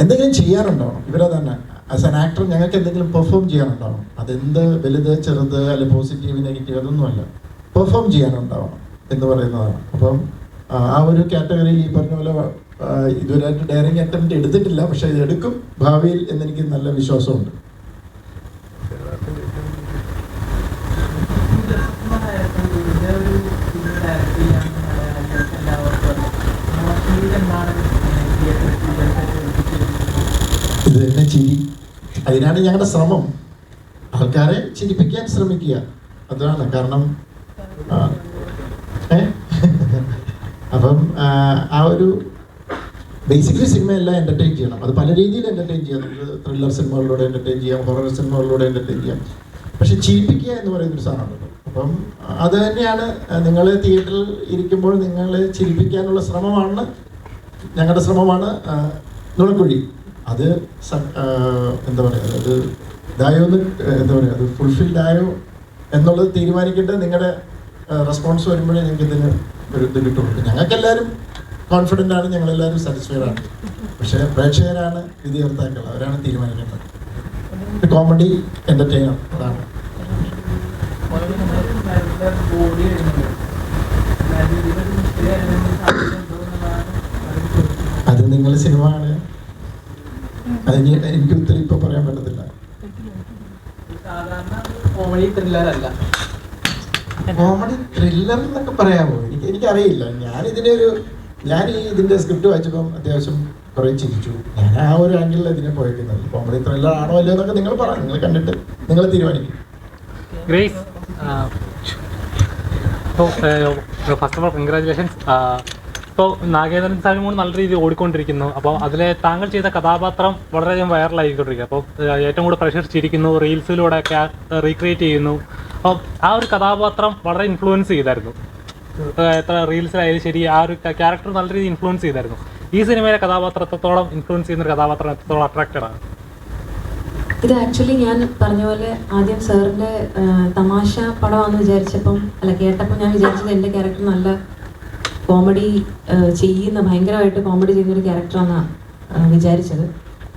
എന്തെങ്കിലും ചെയ്യാറുണ്ടാവണം. ഇവരെ തന്നെ ആസ് ആൻ ആക്ടർ ഞങ്ങൾക്ക് എന്തെങ്കിലും പെർഫോം ചെയ്യാനുണ്ടാവണം. അതെന്ത് വലുത് ചെറുത് അല്ലെങ്കിൽ പോസിറ്റീവ് നെഗറ്റീവ് അതൊന്നുമല്ല, പെർഫോം ചെയ്യാനുണ്ടാവണം എന്ന് പറയുന്നതാണ്. അപ്പം ആ ഒരു കാറ്റഗറിയിൽ ഈ പറഞ്ഞ പോലെ ഇതുവരെയായിട്ട് ഡയറിങ് അറ്റംപ്റ്റ് എടുത്തിട്ടില്ല. പക്ഷെ ഇത് എടുക്കും ഭാവിയിൽ എന്നെനിക്ക് നല്ല വിശ്വാസമുണ്ട്. ഇത് തന്നെ ചിരി, അതിനാണ് ഞങ്ങളുടെ ശ്രമം. ആൾക്കാരെ ചിരിപ്പിക്കാൻ ശ്രമിക്കുക, അതാണ് കാരണം. അപ്പം ആ ഒരു ബേസിക്കലി സിനിമയെല്ലാം എൻ്റർടൈൻ ചെയ്യണം. അത് പല രീതിയിൽ എൻ്റർടൈൻ ചെയ്യാം. നമുക്ക് ത്രില്ലർ സിനിമകളിലൂടെ എൻ്റർടൈൻ ചെയ്യാം, ഹൊറർ സിനിമകളിലൂടെ എൻ്റർടൈൻ ചെയ്യാം. പക്ഷെ ചിരിപ്പിക്കുക എന്ന് പറയുന്നൊരു സാധനമുണ്ടല്ലോ. അപ്പം അത് തന്നെയാണ് നിങ്ങൾ തിയേറ്ററിൽ ഇരിക്കുമ്പോൾ നിങ്ങളെ ചിരിപ്പിക്കാനുള്ള ശ്രമമാണ് ഞങ്ങളുടെ ശ്രമമാണ് നുണക്കുഴി. അത് എന്താ പറയുക, അത് ഇതായോ എന്ന് എന്താ പറയുക, അത് ഫുൾഫിൽഡ് ആയോ എന്നുള്ളത് തീരുമാനിക്കേണ്ടത് നിങ്ങളുടെ റെസ്പോൺസ് വരുമ്പോഴേ നിങ്ങൾക്ക് ഇതിന് ഒരു ഇത് കിട്ടുള്ളൂ. ഞങ്ങൾക്കെല്ലാവരും കോൺഫിഡൻ്റ് ആണ്, ഞങ്ങളെല്ലാവരും സാറ്റിസ്ഫൈഡ് ആണ്. പക്ഷേ പ്രേക്ഷകരാണ് വിധികർത്താക്കൾ, അവരാണ് തീരുമാനിക്കേണ്ടത്. കോമഡി എൻ്റർടൈനർ അതാണ്. അത് നിങ്ങൾ സിനിമ ആണ്, അതിന് എനിക്ക് ഒത്തിരി ഇപ്പോൾ പറയാൻ പറ്റത്തില്ല. കോമഡി ത്രില്ലർ അല്ല, കോമഡി ത്രില്ലർ എന്നൊക്കെ പറയാമോ? എനിക്കറിയില്ല. ഞാൻ ഇതിൻ്റെ സ്ക്രിപ്റ്റ് വായിച്ചപ്പം അത്യാവശ്യം കുറേ ചിരിച്ചു. ഞാൻ ആ ഒരു ആംഗിളിൽ ഇതിനെ പോയിരിക്കുന്നത്. കോമഡി ത്രില്ലർ ആണോ അല്ലയോ എന്നൊക്കെ നിങ്ങൾ പറയാം, നിങ്ങൾ കണ്ടിട്ട് നിങ്ങൾ തീരുമാനിക്കും. ഗ്രേസ്, ഇപ്പോൾ ഫസ്റ്റ് ഓഫ് ഓൾ കൺഗ്രാജുലേഷൻസ്. ഇപ്പോൾ നാഗേന്ദ്രൻ സാഹിമോൺ നല്ല രീതിയിൽ ഓടിക്കൊണ്ടിരിക്കുന്നു. അപ്പോൾ അതിലെ താങ്കൾ ചെയ്ത കഥാപാത്രം വളരെയധികം വൈറലായിക്കൊണ്ടിരിക്കുക. അപ്പോൾ ഏറ്റവും കൂടുതൽ പ്രശംസിച്ചിരിക്കുന്നു, റീൽസിലൂടെ റീക്രിയേറ്റ് ചെയ്യുന്നു. അപ്പോൾ ആ ഒരു കഥാപാത്രം വളരെ ഇൻഫ്ലുവൻസ് ചെയ്തായിരുന്നു. എത്ര റീൽസിലായാലും ശരി, ആ ഒരു ക്യാരക്ടർ നല്ല രീതിയിൽ ഇൻഫ്ലുവൻസ് ചെയ്തായിരുന്നു. ഈ സിനിമയിലെ കഥാപാത്രം എത്രത്തോളം ഇൻഫ്ലുവൻസ് ചെയ്യുന്ന ഒരു കഥാപാത്രം എത്രത്തോളം അട്രാക്റ്റഡ് ആണ്? ഇത് ആക്ച്വലി ഞാൻ പറഞ്ഞ പോലെ ആദ്യം സാറിൻ്റെ തമാശ പടമാണെന്ന് വിചാരിച്ചപ്പം കേട്ടപ്പോൾ ഞാൻ വിചാരിച്ചത് എൻ്റെ ക്യാരക്ടർ നല്ല കോമഡി ഭയങ്കരമായിട്ട് കോമഡി ചെയ്യുന്നൊരു ക്യാരക്ടറാണെന്നാണ് വിചാരിച്ചത്.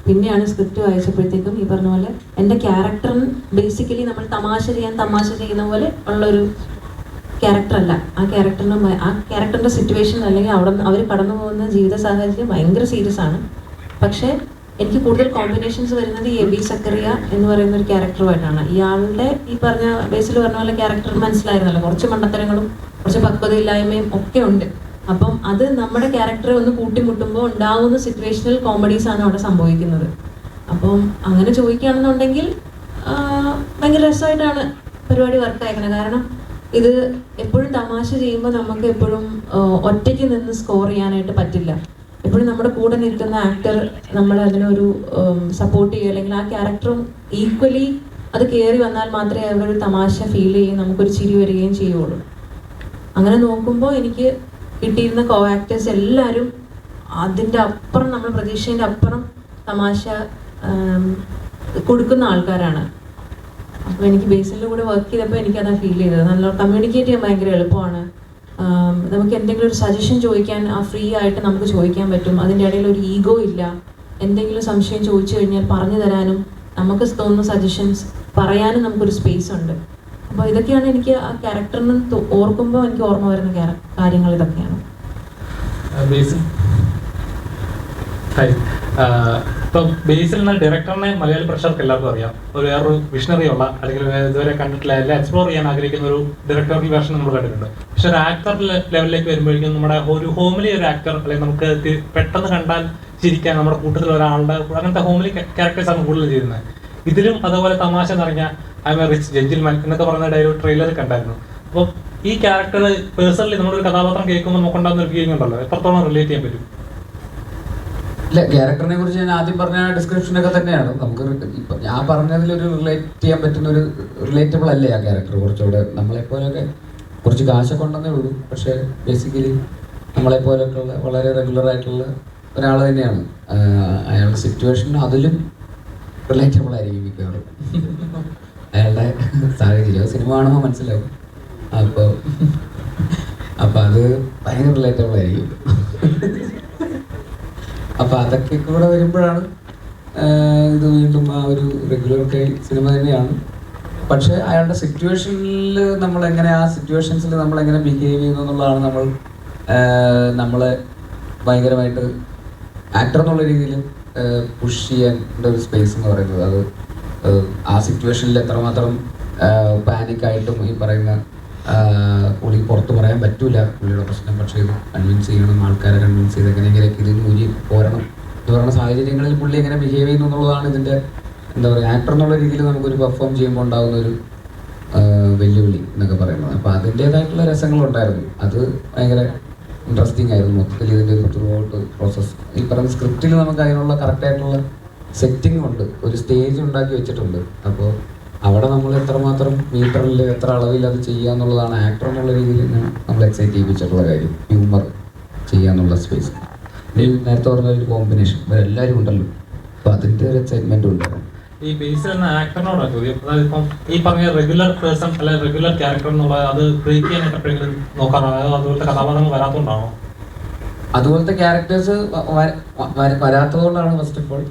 പിന്നെയാണ് സ്ക്രിപ്റ്റ് വായിച്ചപ്പോഴത്തേക്കും ഈ പറഞ്ഞ പോലെ എൻ്റെ ക്യാരക്ടറിന് ബേസിക്കലി നമ്മൾ തമാശ ചെയ്യുന്ന പോലെ ഉള്ളൊരു ക്യാരക്ടറല്ല. ആ ക്യാരക്ടറിൻ്റെ സിറ്റുവേഷൻ അല്ലെങ്കിൽ അവിടെ അവർ കടന്നു പോകുന്ന ജീവിത സാഹചര്യം ഭയങ്കര സീരിയസ് ആണ്. പക്ഷേ എനിക്ക് കൂടുതൽ കോമ്പിനേഷൻസ് വരുന്നത് ഈ എബി സക്കറിയ എന്ന് പറയുന്ന ഒരു ക്യാരക്ടറുമായിട്ടാണ്. ഇയാളുടെ ഈ പറഞ്ഞ ബേസിൽ പറഞ്ഞ പോലെ ക്യാരക്ടർ മനസ്സിലായിരുന്നല്ലോ, കുറച്ച് മണ്ടത്തരങ്ങളും കുറച്ച് പക്വതയില്ലായ്മയും ഒക്കെ ഉണ്ട്. അപ്പം അത് നമ്മുടെ ക്യാരക്ടറെ ഒന്ന് കൂട്ടിമുട്ടുമ്പോൾ ഉണ്ടാകുന്ന സിറ്റുവേഷണൽ കോമഡീസ് ആണ് അവിടെ സംഭവിക്കുന്നത്. അപ്പം അങ്ങനെ ചോദിക്കുകയാണെന്നുണ്ടെങ്കിൽ ഭയങ്കര രസമായിട്ടാണ് പരിപാടി വർക്ക് ആയിരിക്കണം. കാരണം ഇത് എപ്പോഴും തമാശ ചെയ്യുമ്പോൾ നമുക്ക് എപ്പോഴും ഒറ്റയ്ക്ക് നിന്ന് സ്കോർ ചെയ്യാനായിട്ട് പറ്റില്ല. എപ്പോഴും നമ്മുടെ കൂടെ നിൽക്കുന്ന ആക്ടർ നമ്മൾ അതിനൊരു സപ്പോർട്ട് ചെയ്യുക, അല്ലെങ്കിൽ ആ ക്യാരക്ടറും ഈക്വലി അത് കയറി വന്നാൽ മാത്രമേ അവരൊരു തമാശ ഫീൽ ചെയ്യും, നമുക്കൊരു ചിരി വരികയും ചെയ്യുള്ളൂ. അങ്ങനെ നോക്കുമ്പോൾ എനിക്ക് കിട്ടിയിരുന്ന കോ ആക്ടേഴ്സ് എല്ലാവരും അതിൻ്റെ അപ്പുറം, നമ്മൾ പ്രതീക്ഷേൻ്റെ അപ്പുറം തമാശ കൊടുക്കുന്ന ആൾക്കാരാണ്. അപ്പോൾ എനിക്ക് ബേസിലിൻ്റെ കൂടെ വർക്ക് ചെയ്തപ്പോൾ എനിക്കതാണ് ഫീൽ ചെയ്തത്. നല്ല കമ്മ്യൂണിക്കേറ്റ് ചെയ്യാൻ ഭയങ്കര എളുപ്പമാണ്. നമുക്ക് എന്തെങ്കിലും ഒരു സജഷൻ ചോദിക്കാൻ ഫ്രീ ആയിട്ട് നമുക്ക് ചോദിക്കാൻ പറ്റും. അതിൻ്റെ ഇടയിൽ ഒരു ഈഗോ ഇല്ല. എന്തെങ്കിലും സംശയം ചോദിച്ചു കഴിഞ്ഞാൽ പറഞ്ഞു തരാനും നമുക്ക് തോന്നുന്ന സജഷൻസ് പറയാനും നമുക്കൊരു സ്പേസ് ഉണ്ട്. അപ്പോൾ ഇതൊക്കെയാണ് എനിക്ക് ആ ക്യാരക്ടറിന് ഓർക്കുമ്പോൾ എനിക്ക് ഓർമ്മ വരുന്ന കാര്യങ്ങൾ ഇതൊക്കെയാണ്. ഇപ്പം ബേസിൽ എന്ന ഡയറക്ടറിനെ മലയാളി പ്രേക്ഷകർക്ക് എല്ലാവർക്കും അറിയാം. വേറൊരു വിഷണറി ഉള്ള അല്ലെങ്കിൽ ഇതുവരെ കണ്ടിട്ടില്ല എല്ലാം എക്സ്പ്ലോർ ചെയ്യാൻ ആഗ്രഹിക്കുന്ന ഒരു ഡയറക്ടറിൽ വേർഷൻ നമ്മൾ കണ്ടിട്ടുണ്ട്. പക്ഷെ ഒരു ആക്ടർ ലെവലിലേക്ക് വരുമ്പോഴേക്കും നമ്മുടെ ഒരു ഹോംലി ഒരു ആക്ടർ അല്ലെങ്കിൽ നമുക്ക് പെട്ടെന്ന് കണ്ടാൽ ചിരിക്കാൻ നമ്മുടെ കൂട്ടത്തിൽ ഒരാളുടെ അങ്ങനത്തെ ഹോംലി ക്യാരക്ടേഴ്സാണ് കൂടുതൽ ചെയ്യുന്നത്. ഇതിലും അതുപോലെ തമാശ നിറഞ്ഞ I am a rich gentleman എന്നൊക്കെ പറയുന്ന ഡയലോഗ് ട്രെയിലർ കണ്ടായിരുന്നു. അപ്പോൾ ഈ ക്യാരക്ടർ പേഴ്സണലി നമ്മളൊരു കഥാപാത്രം കേൾക്കുമ്പോൾ നമുക്കുണ്ടാകുന്ന ഒരു ഫീലിംഗ് ഉണ്ടല്ലോ, എത്രത്തോളം റിലേറ്റ് ചെയ്യാൻ പറ്റും? ഇല്ല, ക്യാരക്ടറിനെ കുറിച്ച് ഞാൻ ആദ്യം പറഞ്ഞ ഡിസ്ക്രിപ്ഷനൊക്കെ തന്നെയാണ്. നമുക്ക് ഇപ്പം ഞാൻ പറഞ്ഞതിലൊരു റിലേറ്റ് ചെയ്യാൻ പറ്റുന്ന ഒരു റിലേറ്റബിൾ അല്ലേ ആ ക്യാരക്ടർ. കുറച്ചുകൂടെ നമ്മളെപ്പോലൊക്കെ കുറച്ച് കാശൊക്കെ ഉണ്ടെന്നേ ഉള്ളൂ, പക്ഷേ ബേസിക്കലി നമ്മളെപ്പോലൊക്കെ ഉള്ള വളരെ റെഗുലർ ആയിട്ടുള്ള ഒരാൾ തന്നെയാണ്. അയാളുടെ സിറ്റുവേഷൻ അതിലും റിലേറ്റബിൾ ആയിരിക്കും മിക്കവാറും. അയാളുടെ സാഹചര്യം സിനിമ കാണുമ്പോൾ മനസ്സിലാവും. അപ്പോൾ അത് ഭയങ്കര റിലേറ്റബിൾ ആയിരിക്കും. അപ്പോൾ അതൊക്കെ കൂടെ വരുമ്പോഴാണ് ഇത് വീണ്ടും ആ ഒരു റെഗുലർ സിനിമ തന്നെയാണ്. പക്ഷേ അയാളുടെ സിറ്റുവേഷനിൽ നമ്മളെങ്ങനെ ആ സിറ്റുവേഷൻസിൽ നമ്മളെങ്ങനെ ബിഹേവ് ചെയ്യുന്നു എന്നുള്ളതാണ് നമ്മളെ ഭയങ്കരമായിട്ട് ആക്ടർ എന്നുള്ള രീതിയിൽ പുഷ് ചെയ്യേണ്ട ഒരു സ്പേസ് എന്ന് പറയുന്നത്. അത് ആ സിറ്റുവേഷനിൽ എത്രമാത്രം പാനിക്കായിട്ടും ഈ പറയുന്ന പുള്ളി പുറത്ത് പറയാൻ പറ്റൂല പുള്ളിയുടെ പ്രശ്നം, പക്ഷേ ഇത് കൺവിൻസ് ചെയ്യണം, ആൾക്കാരെ കൺവിൻസ് ചെയ്ത് എങ്ങനെയെങ്കിലൊക്കെ ഇതിന് ഊരി പോരണം എന്ന് പറയുന്ന സാഹചര്യങ്ങളിൽ പുള്ളി എങ്ങനെ ബിഹേവ് ചെയ്യുന്നു എന്നുള്ളതാണ് ഇതിൻ്റെ എന്താ പറയുക ആക്ടർ എന്നുള്ള രീതിയിൽ നമുക്കൊരു പെർഫോം ചെയ്യുമ്പോൾ ഉണ്ടാകുന്ന ഒരു വെല്ലുവിളി എന്നൊക്കെ പറയുന്നത്. അപ്പോൾ അതിൻ്റേതായിട്ടുള്ള രസങ്ങളുണ്ടായിരുന്നു. അത് ഭയങ്കര ഇൻട്രസ്റ്റിംഗ് ആയിരുന്നു. മൊത്തത്തിൽ ഇതിൻ്റെ ഒരു ത്രൂ ഔട്ട് പ്രോസസ്സ് ഈ പറയുന്ന സ്ക്രിപ്റ്റിൽ നമുക്ക് അതിനുള്ള കറക്റ്റായിട്ടുള്ള സെറ്റിംഗ് ഉണ്ട്, ഒരു സ്റ്റേജ് ഉണ്ടാക്കി വെച്ചിട്ടുണ്ട്. അപ്പോൾ അവിടെ നമ്മൾ എത്രമാത്രം മീറ്ററിൽ എത്ര അളവിൽ അത് ചെയ്യുക എന്നുള്ളതാണ് ആക്ടർ എന്നുള്ള രീതിയിൽ നമ്മൾ എക്സൈറ്റ് ചെയ്യിപ്പിച്ചിട്ടുള്ള കാര്യം. ഹ്യൂമർ ചെയ്യാന്നുള്ള സ്പേസ് നേരത്തെ പറഞ്ഞ ഒരു കോമ്പിനേഷൻ എല്ലാവരും ഉണ്ടല്ലോ, അപ്പോൾ അതിൻ്റെ ഒരു എക്സൈറ്റ്മെൻറ്റ് ഉണ്ടായിരുന്നു. ഈ ബേസിൽ എന്ന ആക്ടറിനോടാണ് ചോദ്യം. അതായത് ഇപ്പം ഈ പറഞ്ഞ റെഗുലർ പേഴ്സൺ അല്ലെങ്കിൽ റെഗുലർ ക്യാരക്ടർ എന്നുള്ളത് അത് ബ്രേക്ക് ചെയ്യാനായിട്ട് എപ്പോഴെങ്കിലും നോക്കാറാണ്, അതുപോലത്തെ കഥാപാത്രങ്ങൾ വരാത്തതുകൊണ്ടാണോ? അതുപോലത്തെ ക്യാരക്ടേഴ്സ് വരാത്തതുകൊണ്ടാണ് ഫസ്റ്റ് ഓഫ് ഓൾ.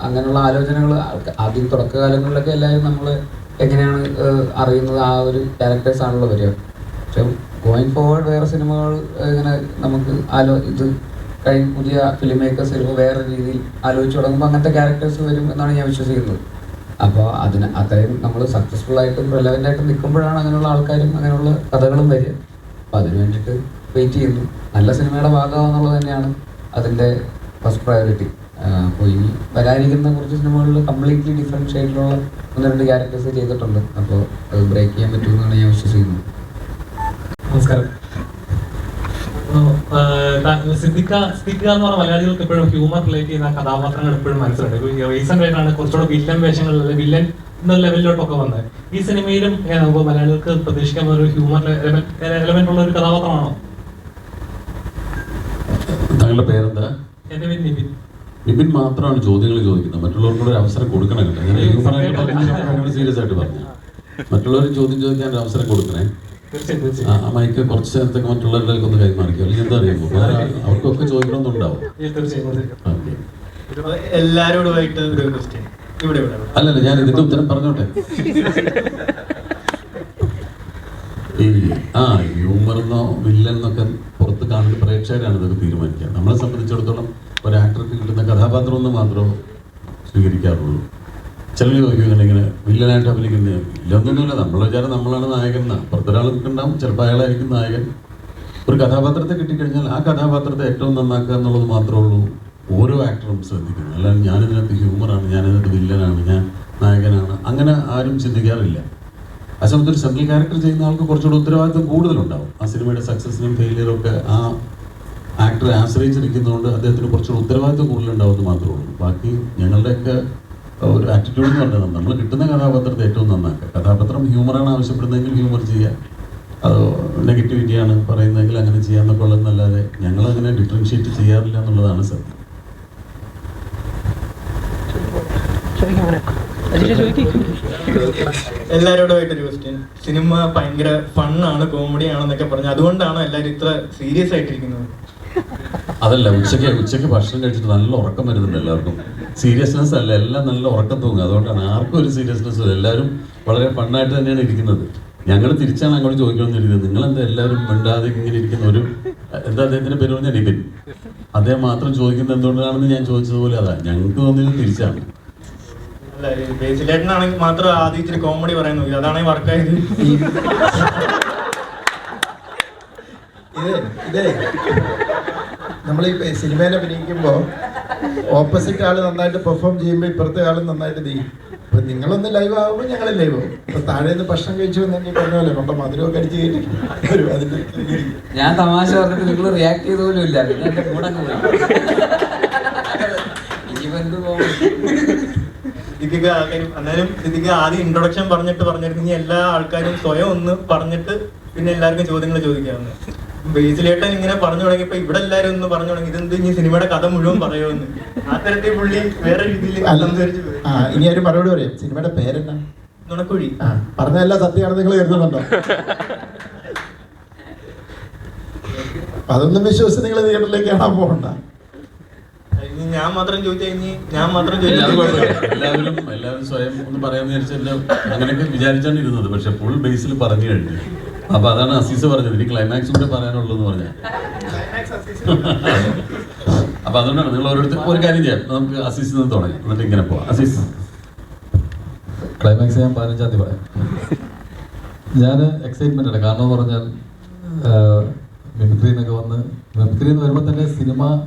അങ്ങനെയുള്ള ആലോചനകൾ ആദ്യം തുടക്കകാലങ്ങളിലൊക്കെ എല്ലാവരും നമ്മൾ എങ്ങനെയാണ് അറിയുന്നത് ആ ഒരു ക്യാരക്ടേഴ്സ് ആണല്ലോ വരിക. പക്ഷെ ഗോയിങ് ഫോർവേഡ് വേറെ സിനിമകൾ ഇങ്ങനെ നമുക്ക് ഇത് പുതിയ ഫിലിം മേക്കേഴ്സ് വരുമ്പോൾ വേറെ രീതിയിൽ ആലോചിച്ച് തുടങ്ങുമ്പോൾ അങ്ങനത്തെ ക്യാരക്ടേഴ്സ് വരും എന്നാണ് ഞാൻ വിശ്വസിക്കുന്നത്. അപ്പോൾ അത്രയും നമ്മൾ സക്സസ്ഫുൾ ആയിട്ടും റെലവൻ്റ് ആയിട്ടും നിൽക്കുമ്പോഴാണ് അങ്ങനെയുള്ള ആൾക്കാരും അങ്ങനെയുള്ള കഥകളും വരിക. അപ്പോൾ അതിന് വേണ്ടിയിട്ട് വെയിറ്റ് ചെയ്യുന്നു. നല്ല സിനിമയുടെ ഭാഗമാണെന്നുള്ളത് തന്നെയാണ് അതിൻ്റെ ഫസ്റ്റ് പ്രയോറിറ്റി. അപ്പോൾ ഇനി വരാനിരിക്കുന്ന കുറച്ച് സിനിമകളിൽ കംപ്ലീറ്റ്ലി ഡിഫറെൻറ്റ് ഷെയ്ഡിലുള്ള 1-2 ക്യാരക്ടേഴ്സ് ചെയ്തിട്ടുണ്ട്. അപ്പോൾ അത് ബ്രേക്ക് ചെയ്യാൻ പറ്റുമെന്നാണ് ഞാൻ വിശ്വസിക്കുന്നത്. നമസ്കാരം. സിദ്ദിഖ എന്ന് പറഞ്ഞ മലയാളികൾക്ക് എപ്പോഴും ഹ്യൂമർ റിലേറ്റ് ചെയ്യുന്ന കഥാപാത്രങ്ങൾ എപ്പോഴും മനസ്സിലുണ്ട്. റീസെന്റ് ആയിട്ടാണ് കുറച്ചുകൂടെ വില്ലൻ വേഷങ്ങളിൽ വില്ലൻ എന്ന ലെവലിലോട്ടൊക്കെ വന്നത്. ഈ സിനിമയിലും നമുക്ക് മലയാളികൾക്ക് പ്രതീക്ഷിക്കാൻ ഒരു ഹ്യൂമർ എലമെന്റ് ഉള്ള ഒരു കഥാപാത്രമാണോ? താങ്കളുടെ പേരെന്താ? എന്റെ പേര് നിബിൻ. നിബിൻ മാത്രമാണ് ചോദ്യങ്ങൾ ചോദിക്കുന്നത്, മറ്റുള്ളവർക്കൂടെ ഒരു അവസരം കൊടുക്കണം കേട്ടോ. ഞാൻ ഹ്യൂമറായിട്ട് സീരിയസ് ആയിട്ട് പറഞ്ഞു, മറ്റുള്ളവർ ചോദ്യം ചോദിക്കാൻ ഒരു അവസരം കൊടുക്കണേ. ആ മൈക്ക് കുറച്ച് നേരത്തേക്ക് മറ്റുള്ളവരിലേക്ക് ഒന്ന് കൈമാറിക്കും, അല്ലെങ്കിൽ എന്താ അറിയുമോ അവർക്കൊക്കെ ചോദിക്കണമെന്നുണ്ടാവും. എല്ലാരോടുമായിട്ട് ഒരു ക്വസ്റ്റ്യൻ ഇവിടെ അല്ലല്ല, ഞാൻ ഇതിന്റെ ഉത്തരം പറഞ്ഞോട്ടെ. ഈ ഹ്യൂമറെന്നോ വില്ലെന്നൊക്കെ പുറത്ത് കാണുന്ന പ്രേക്ഷകരാണ് ഇതൊക്കെ തീരുമാനിക്കുക. നമ്മളെ സംബന്ധിച്ചിടത്തോളം ഒരു ആക്ടർക്ക് കിട്ടുന്ന കഥാപാത്രം ഒന്ന് മാത്രമേ സ്വീകരിക്കാറുള്ളൂ. ചിലർ ചോദിക്കും ഇങ്ങനെ വില്ലനായിട്ട് അഭിനയിക്കുന്നത്. ഇല്ലൊന്നുമില്ല, നമ്മളെ വിചാരം നമ്മളാണ് നായകൻ എന്നാണ്. പുറത്തൊരാൾ നിൽക്കുന്നുണ്ടാവും, ചിലപ്പോൾ അയാളായിരിക്കും നായകൻ. ഒരു കഥാപാത്രത്തെ കിട്ടിക്കഴിഞ്ഞാൽ ആ കഥാപാത്രത്തെ ഏറ്റവും നന്നാക്കുക എന്നുള്ളത് മാത്രമേ ഉള്ളൂ ഓരോ ആക്ടറും ശ്രദ്ധിക്കുന്നത്. അല്ലാതെ ഞാനിതിനകത്ത് ഹ്യൂമറാണ്, ഞാനിതിനകത്ത് വില്ലനാണ്, ഞാൻ നായകനാണ്, അങ്ങനെ ആരും ചിന്തിക്കാറില്ല. ആ സമയത്ത് ഒരു സെൻട്രൽ ക്യാരക്ടർ ചെയ്യുന്ന ആൾക്ക് കുറച്ചുകൂടി ഉത്തരവാദിത്വം കൂടുതലുണ്ടാവും. ആ സിനിമയുടെ സക്സസിനും ഫെയിലിയറും ഒക്കെ ആ ആക്ടറെ ആശ്രയിച്ചിരിക്കുന്നതുകൊണ്ട് അദ്ദേഹത്തിന് കുറച്ചുകൂടി ഉത്തരവാദിത്വം കൂടുതലുണ്ടാവും എന്ന് മാത്രമേ ഉള്ളൂ. ബാക്കി ഞങ്ങളുടെയൊക്കെ ഒരു ആറ്റിറ്റ്യൂഡ് എന്ന് പറഞ്ഞാൽ നമ്മൾ കിട്ടുന്ന കഥാപാത്രത്തെ ഏറ്റവും നന്നാക്കുക. കഥാപാത്രം ഹ്യൂമറാണ് ആവശ്യപ്പെടുന്നതെങ്കിൽ ഹ്യൂമർ ചെയ്യുക, അത് നെഗറ്റിവിറ്റിയാണ് പറയുന്നതെങ്കിൽ അങ്ങനെ ചെയ്യാമെന്നൊക്കെ ഉള്ളതെന്നല്ലാതെ ഞങ്ങളങ്ങനെ ഡിഫറൻഷ്യേറ്റ് ചെയ്യാറില്ല എന്നുള്ളതാണ് സത്യം. എല്ലാവരോടുമായിട്ടൊരു ക്വസ്റ്റ്യൻ. സിനിമ ഭയങ്കര ഫണ്ണാണ്, കോമഡി ആണെന്നൊക്കെ പറഞ്ഞു, അതുകൊണ്ടാണ് എല്ലാവരും ഇത്ര സീരിയസ് ആയിട്ടിരിക്കുന്നത്? അതല്ല, ഉച്ചയ്ക്ക് ഭക്ഷണം കഴിച്ചിട്ട് നല്ല ഉറക്കം വരുന്നുണ്ട് എല്ലാവർക്കും. സീരിയസ്നെസ് അല്ല, എല്ലാം നല്ല ഉറക്കം തൂങ്ങും. അതുകൊണ്ടാണ് ആർക്കും ഒരു സീരിയസ്നെസ് ഇല്ല. എല്ലാവരും വളരെ ഫണ്ണായിട്ട് തന്നെയാണ് ഇരിക്കുന്നത്. ഞങ്ങൾ തിരിച്ചാണ് അങ്ങോട്ട് ചോദിക്കണമെന്നിരിക്കുന്നത്. നിങ്ങളെന്താ എല്ലാവരും മിണ്ടാതെ ഇങ്ങനെ ഇരിക്കുന്ന ഒരു എന്താ അദ്ദേഹത്തിന്റെ പേര് പറഞ്ഞാൽ നിതിൻ, അദ്ദേഹം മാത്രം ചോദിക്കുന്നത് എന്തുകൊണ്ടാണെന്ന് ഞാൻ ചോദിച്ചതുപോലെ അതാ ഞങ്ങൾക്ക് തോന്നിയത് തിരിച്ചാണ്. അല്ല, ബേസിലേട്ടനാണെങ്കിൽ മാത്രം ആദ്യം ഇച്ചിരി കോമഡി പറയാൻ നോക്കി, അതാണെങ്കിൽ വർക്കായത്. ഇതേ നമ്മൾ ഈ സിനിമയിൽ അഭിനയിക്കുമ്പോൾ ഓപ്പോസിറ്റ് ആൾ നന്നായിട്ട് പെർഫോം ചെയ്യുമ്പോൾ ഇപ്പുറത്തെ ആളും നന്നായിട്ട് ചെയ്യും. അപ്പൊ നിങ്ങളൊന്ന് ലൈവ് ആകുമ്പോൾ ഞങ്ങൾ ലൈവ് ആവും. ഇപ്പൊ താഴെ നിന്ന് ഭക്ഷണം കഴിച്ചു വന്നെങ്കിൽ പറഞ്ഞ പോലെ കൊണ്ട മധുരമൊക്കെ അടിച്ച് കയറ്റി വരും. അതിന്റെ ഞാൻ തമാശ പറഞ്ഞിട്ട് നിങ്ങൾ റിയാക്ട് ചെയ്ത പോലും ഇല്ല. പിന്നെ എന്റെ കൂടങ്ങ് പോയി. ഇനിയിപ്പോ എന്ത് പോകും? എന്നാലും ഇതിക്ക് ആദ്യം ഇൻട്രൊഡക്ഷൻ പറഞ്ഞിരുന്നെങ്കിൽ എല്ലാ ആൾക്കാരും സ്വയം ഒന്ന് പറഞ്ഞിട്ട് പിന്നെ എല്ലാവർക്കും ചോദ്യങ്ങൾ ചോദിക്കാവുന്ന. ബേസിലേട്ടൻ ഇങ്ങനെ പറഞ്ഞു തുടങ്ങിയപ്പോ ഇവിടെ എല്ലാവരും ഒന്ന് പറഞ്ഞു തുടങ്ങി ഇതെന്ത് ഇനി സിനിമയുടെ കഥ മുഴുവൻ പറയുമെന്ന്. ആ തരത്തിൽ പുള്ളി വേറെ രീതിയിൽ സംസാരിച്ചു പോയി. ഇനി ഒരു മറുപടി പറയാം. സിനിമയുടെ പേരെന്നാ? നുണക്കുഴി. പറഞ്ഞല്ല സത്യമാണ് നിങ്ങൾ കരുതുന്നുണ്ടോ? അതൊന്നും വിശ്വസിച്ച് നിങ്ങൾ തിയേറ്ററിലേക്ക് കാണാൻ പോകണ്ട. ഞാൻ മാത്രം എല്ലാവരും സ്വയം ഒന്ന് പറയാന്ന് വിചാരിച്ചല്ല അങ്ങനെയൊക്കെ വിചാരിച്ചാണ് ഇരുന്നത്. പക്ഷെ ഫുൾ ബേസിൽ പറഞ്ഞു കഴിഞ്ഞു. അപ്പൊ അതാണ് അസീസ് പറഞ്ഞത്, ഇനി ക്ലൈമാക്സ് കൂടെ പറയാനുള്ളൂ എന്ന് പറഞ്ഞാൽ. അപ്പൊ അതുകൊണ്ടാണ് നിങ്ങൾ ഓരോരുത്തർ ഒരു കാര്യം ചെയ്യാം, നമുക്ക് അസീസിൽ നിന്ന് തുടങ്ങാം, എന്നിട്ട് ഇങ്ങനെ പോവാം. അസീസ്, ക്ലൈമാക്സ് ഞാൻ 15-ാം തീയതി പറയാം. ഞാൻ എക്സൈറ്റ്മെന്റ് ആണ്. കാരണം എന്ന് പറഞ്ഞാൽ മിമിക്രി എന്ന് വരുമ്പോൾ തന്നെ സിനിമ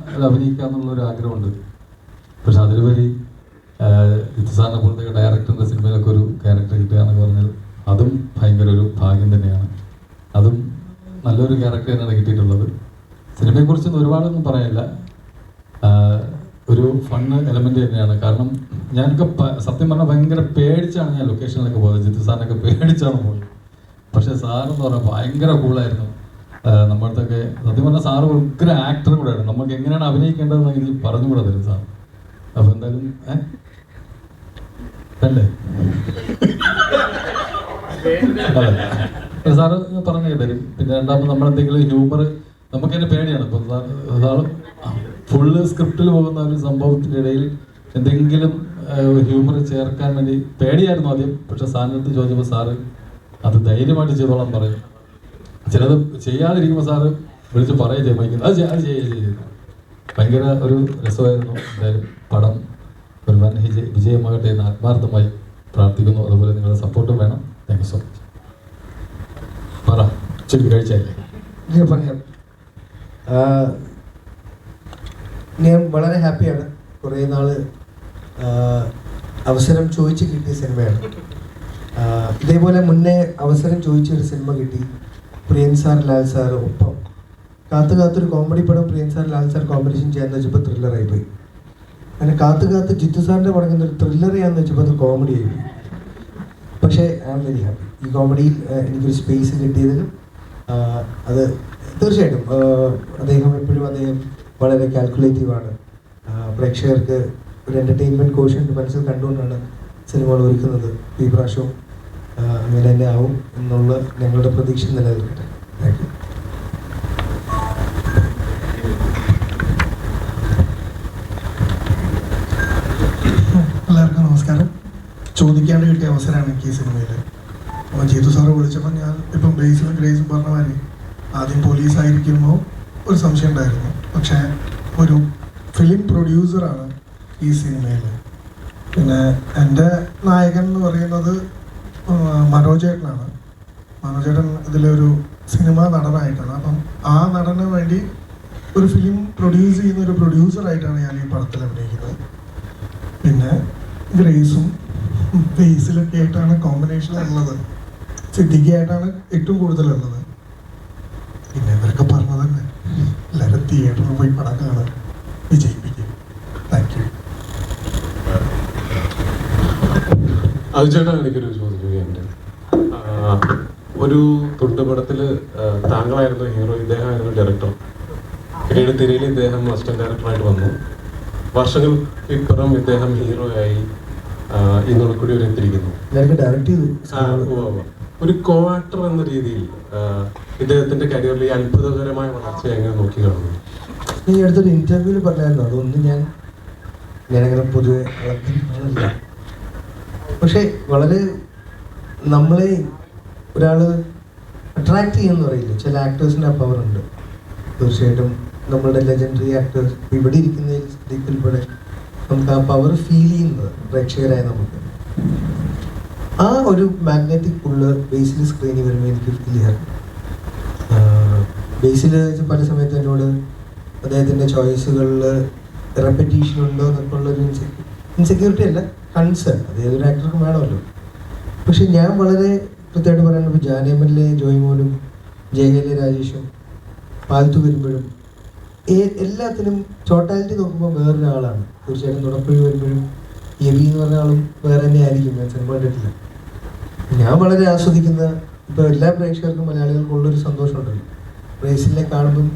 അഭിനയിക്കുക എന്നുള്ളൊരു ആഗ്രഹമുണ്ട്. പക്ഷെ അതിലുപരി സാറിനെ പോലത്തെ ഡയറക്ടറിൻ്റെ സിനിമയിലൊക്കെ ഒരു ക്യാരക്ടർ കിട്ടുക എന്നൊക്കെ പറഞ്ഞാൽ അതും ഭയങ്കര ഒരു ഭാഗ്യം തന്നെയാണ്. അതും നല്ലൊരു ക്യാരക്ടർ തന്നെയാണ് കിട്ടിയിട്ടുള്ളത്. സിനിമയെക്കുറിച്ചൊന്നും ഒരുപാടൊന്നും പറയാനില്ല. ഒരു ഫണ്ണ് എലമെന്റ് തന്നെയാണ്. കാരണം ഞാനൊക്കെ സത്യം പറഞ്ഞാൽ ഭയങ്കര പേടിച്ചാണ് ഞാൻ ലൊക്കേഷനിലൊക്കെ പോയത്. ജിത്തു സാറിനൊക്കെ പേടിച്ചാണ് പോയത്. പക്ഷെ സാറെന്ന് പറഞ്ഞാൽ ഭയങ്കര കൂളായിരുന്നു. നമ്മളടുത്തൊക്കെ സത്യം പറഞ്ഞാൽ സാറ് ഉഗ്ര ആക്ടർ കൂടെയാണ്. നമുക്ക് എങ്ങനെയാണ് അഭിനയിക്കേണ്ടതെന്ന് എനിക്ക് പറഞ്ഞുകൂടാ തരും സാർ. അപ്പൊ എന്തായാലും അല്ലേ അതെ സാറ് പറഞ്ഞു തരും. പിന്നെ രണ്ടാമത് നമ്മളെന്തെങ്കിലും ഹ്യൂമർ നമുക്ക് തന്നെ പേടിയാണ്. ഇപ്പം സാറ് ഫുള്ള് സ്ക്രിപ്റ്റിൽ പോകുന്ന ഒരു സംഭവത്തിൻ്റെ ഇടയിൽ എന്തെങ്കിലും ഹ്യൂമർ ചേർക്കാൻ വേണ്ടി പേടിയായിരുന്നു ആദ്യം. പക്ഷെ സാറിൻ്റെ അടുത്ത് ചോദിച്ചപ്പോൾ സാറ് അത് ധൈര്യമായിട്ട് ചെയ്തോളാൻ പറയും. ചിലത് ചെയ്യാതിരിക്കുമ്പോൾ സാറ് വിളിച്ച് പറയുക ചെയ്യും, അത് ചെയ്യും. ഭയങ്കര ഒരു രസമായിരുന്നു. എന്തായാലും പടം ഒരു വൻ വിജയമാകട്ടെ എന്ന് ആത്മാർത്ഥമായി പ്രാർത്ഥിക്കുന്നു. അതുപോലെ നിങ്ങളുടെ സപ്പോർട്ടും വേണം. Thank you so much. പറ, ചുരുക്കി കഴിച്ചല്ലേ? ഞാൻ പറയാം. ഞാൻ വളരെ ഹാപ്പിയാണ്. കുറേ നാൾ അവസരം ചോദിച്ച് കിട്ടിയ സിനിമയാണ്. ഇതേപോലെ മുന്നേ അവസരം ചോദിച്ചൊരു സിനിമ കിട്ടി. പ്രിയൻ സാർ, ലാൽ സാർ ഒപ്പം കാത്തൊരു കോമഡി പടം പ്രിയൻ സാർ, ലാൽ സാർ കോമ്പിനേഷൻ ചെയ്യാന്ന് വെച്ചപ്പോൾ ത്രില്ലറായി പോയി. അങ്ങനെ കാത്ത് ജിത്തു സാറിൻ്റെ പടം ഒരു ത്രില്ലർ ചെയ്യാന്ന് വെച്ചപ്പോൾ അത് കോമഡി ആയി പോയി. പക്ഷേ ഐ ആം വെരി ഹാപ്പി. ഈ കോമഡിയിൽ എനിക്കൊരു സ്പേസ് കിട്ടിയതിലും അത് തീർച്ചയായിട്ടും അദ്ദേഹം വളരെ കാൽക്കുലേറ്റീവാണ്. പ്രേക്ഷകർക്ക് ഒരു എൻ്റർടൈൻമെൻറ്റ് കോഷ്യൻ്റ് മനസ്സിൽ കണ്ടുകൊണ്ടാണ് സിനിമകൾ ഒരുക്കുന്നത്. ഈ പ്രാവശ്യവും അങ്ങനെ തന്നെ ആവും എന്നുള്ള ഞങ്ങളുടെ പ്രതീക്ഷ നിലനിൽക്കട്ടെ. Thank you. എല്ലാവർക്കും നമസ്കാരം. ചോദിക്കാണ്ട് കിട്ടിയ അവസരമാണ് എനിക്ക് ഈ സിനിമയിൽ. അപ്പോൾ ജീതു സാറ് വിളിച്ചപ്പോൾ ഞാൻ ഇപ്പം ബേസിലും ഗ്രേസും പറഞ്ഞ മാതിരി ആദ്യം പോലീസായിരിക്കുമ്പോൾ ഒരു സംശയം ഉണ്ടായിരുന്നു. പക്ഷേ ഒരു ഫിലിം പ്രൊഡ്യൂസറാണ് ഈ സിനിമയിൽ. പിന്നെ എൻ്റെ നായകൻ എന്ന് പറയുന്നത് മനോജേട്ടനാണ്. മനോജേട്ടൻ ഇതിലൊരു സിനിമാ നടനായിട്ടാണ്. അപ്പം ആ നടന് വേണ്ടി ഒരു ഫിലിം പ്രൊഡ്യൂസ് ചെയ്യുന്ന ഒരു പ്രൊഡ്യൂസറായിട്ടാണ് ഞാൻ ഈ പടത്തിൽ അഭിനയിക്കുന്നത്. പിന്നെ ഗ്രേസും ബേസിലൊക്കെ ആയിട്ടാണ് കോമ്പിനേഷൻ ഉള്ളത്. സിദ്ദിഖിയായിട്ടാണ് ഏറ്റവും കൂടുതലുള്ളത്. പിന്നെ ഇവരൊക്കെ പറഞ്ഞത് തന്നെ എല്ലാവരും തിയേറ്ററിൽ പോയി പടം കാണാൻ വിജയിപ്പിക്കും. Thank you. അത് ചേട്ടാ, എനിക്കൊരു ചോദ്യം ചോദിക്കാനുണ്ട്. ഒരു തുണ്ടുപടത്തിൽ താങ്കളായിരുന്നു ഹീറോ, ഇദ്ദേഹമായിരുന്നു ഡയറക്ടർ. പിന്നീട് തിരയിൽ ഇദ്ദേഹം അസിസ്റ്റന്റ് ഡയറക്ടറായിട്ട് വന്നു. വർഷങ്ങൾ ഇപ്പുറം ഇദ്ദേഹം ഹീറോ ആയി. ഇന്നോട് കൂടി ഒരു എത്തിയിരിക്കുന്നു. ഞാനൊക്കെ ഡയറക്റ്റ് ഒരു കോ ആക്ടർ എന്ന രീതിയിൽ ഇദ്ദേഹത്തിന്റെ കരിയറിൽ ഈ അത്ഭുതകരമായ വളർച്ച എങ്ങനെ നോക്കി കാണുന്നു? ഈ അടുത്തൊരു ഇന്റർവ്യൂവിൽ പറഞ്ഞായിരുന്നു, അതൊന്നും ഞാനങ്ങനെ പൊതുവെ അളക്കുന്നില്ല. പക്ഷെ വളരെ നമ്മളെ ഒരാൾ അട്രാക്ട് ചെയ്യുമെന്ന് പറയില്ല, ചില ആക്ടേഴ്സിന് ആ പവർ ഉണ്ട്. തീർച്ചയായിട്ടും നമ്മളുടെ ലെജൻഡറി ആക്ടേഴ്സ് ഇവിടെ ഇരിക്കുന്നതിൽ ഉൾപ്പെടെ നമുക്ക് ആ പവർ ഫീൽ ചെയ്യുന്നത് പ്രേക്ഷകരായ നമുക്ക് ആ ഒരു മാഗ്നറ്റിക് പുള്ള് ബേസിൽ സ്ക്രീനിൽ വരുമ്പോൾ എനിക്ക് ഫീൽ ചെയ്യാറുണ്ട്. ബേസിൽ പല സമയത്ത് എന്നോട് അദ്ദേഹത്തിൻ്റെ ചോയ്സുകളിൽ റെപ്പറ്റീഷൻ ഉണ്ടോ എന്നൊക്കെ ഉള്ളൊരു ഇൻസെക്യൂരിറ്റി അല്ല, കൺസേൺ. അത് ഏതൊരു ആക്ടർക്കും വേണമല്ലോ. പക്ഷെ ഞാൻ വളരെ കൃത്യമായിട്ട് പറയുന്നത്, ഇപ്പോൾ ജാനേമനിലെ ജോയ്മോനും ജയകയിലെ രാജേഷും പാലത്തു വരുമ്പോഴും എല്ലാത്തിനും ടോട്ടാലിറ്റി നോക്കുമ്പോൾ വേറൊരാളാണ്. തീർച്ചയായിട്ടും നുണപ്പുഴി വരുമ്പോഴും എബി എന്ന് പറഞ്ഞ ആളും വേറെ തന്നെ ആയിരിക്കും. ഞാൻ സിനിമ കണ്ടിട്ടില്ല. ഞാൻ വളരെ ആസ്വദിക്കുന്ന, ഇപ്പോൾ എല്ലാ പ്രേക്ഷകർക്കും മലയാളികൾക്കും ഉള്ളൊരു സന്തോഷമുണ്ടല്ലോ, ബേസിലെ കാണുമ്പം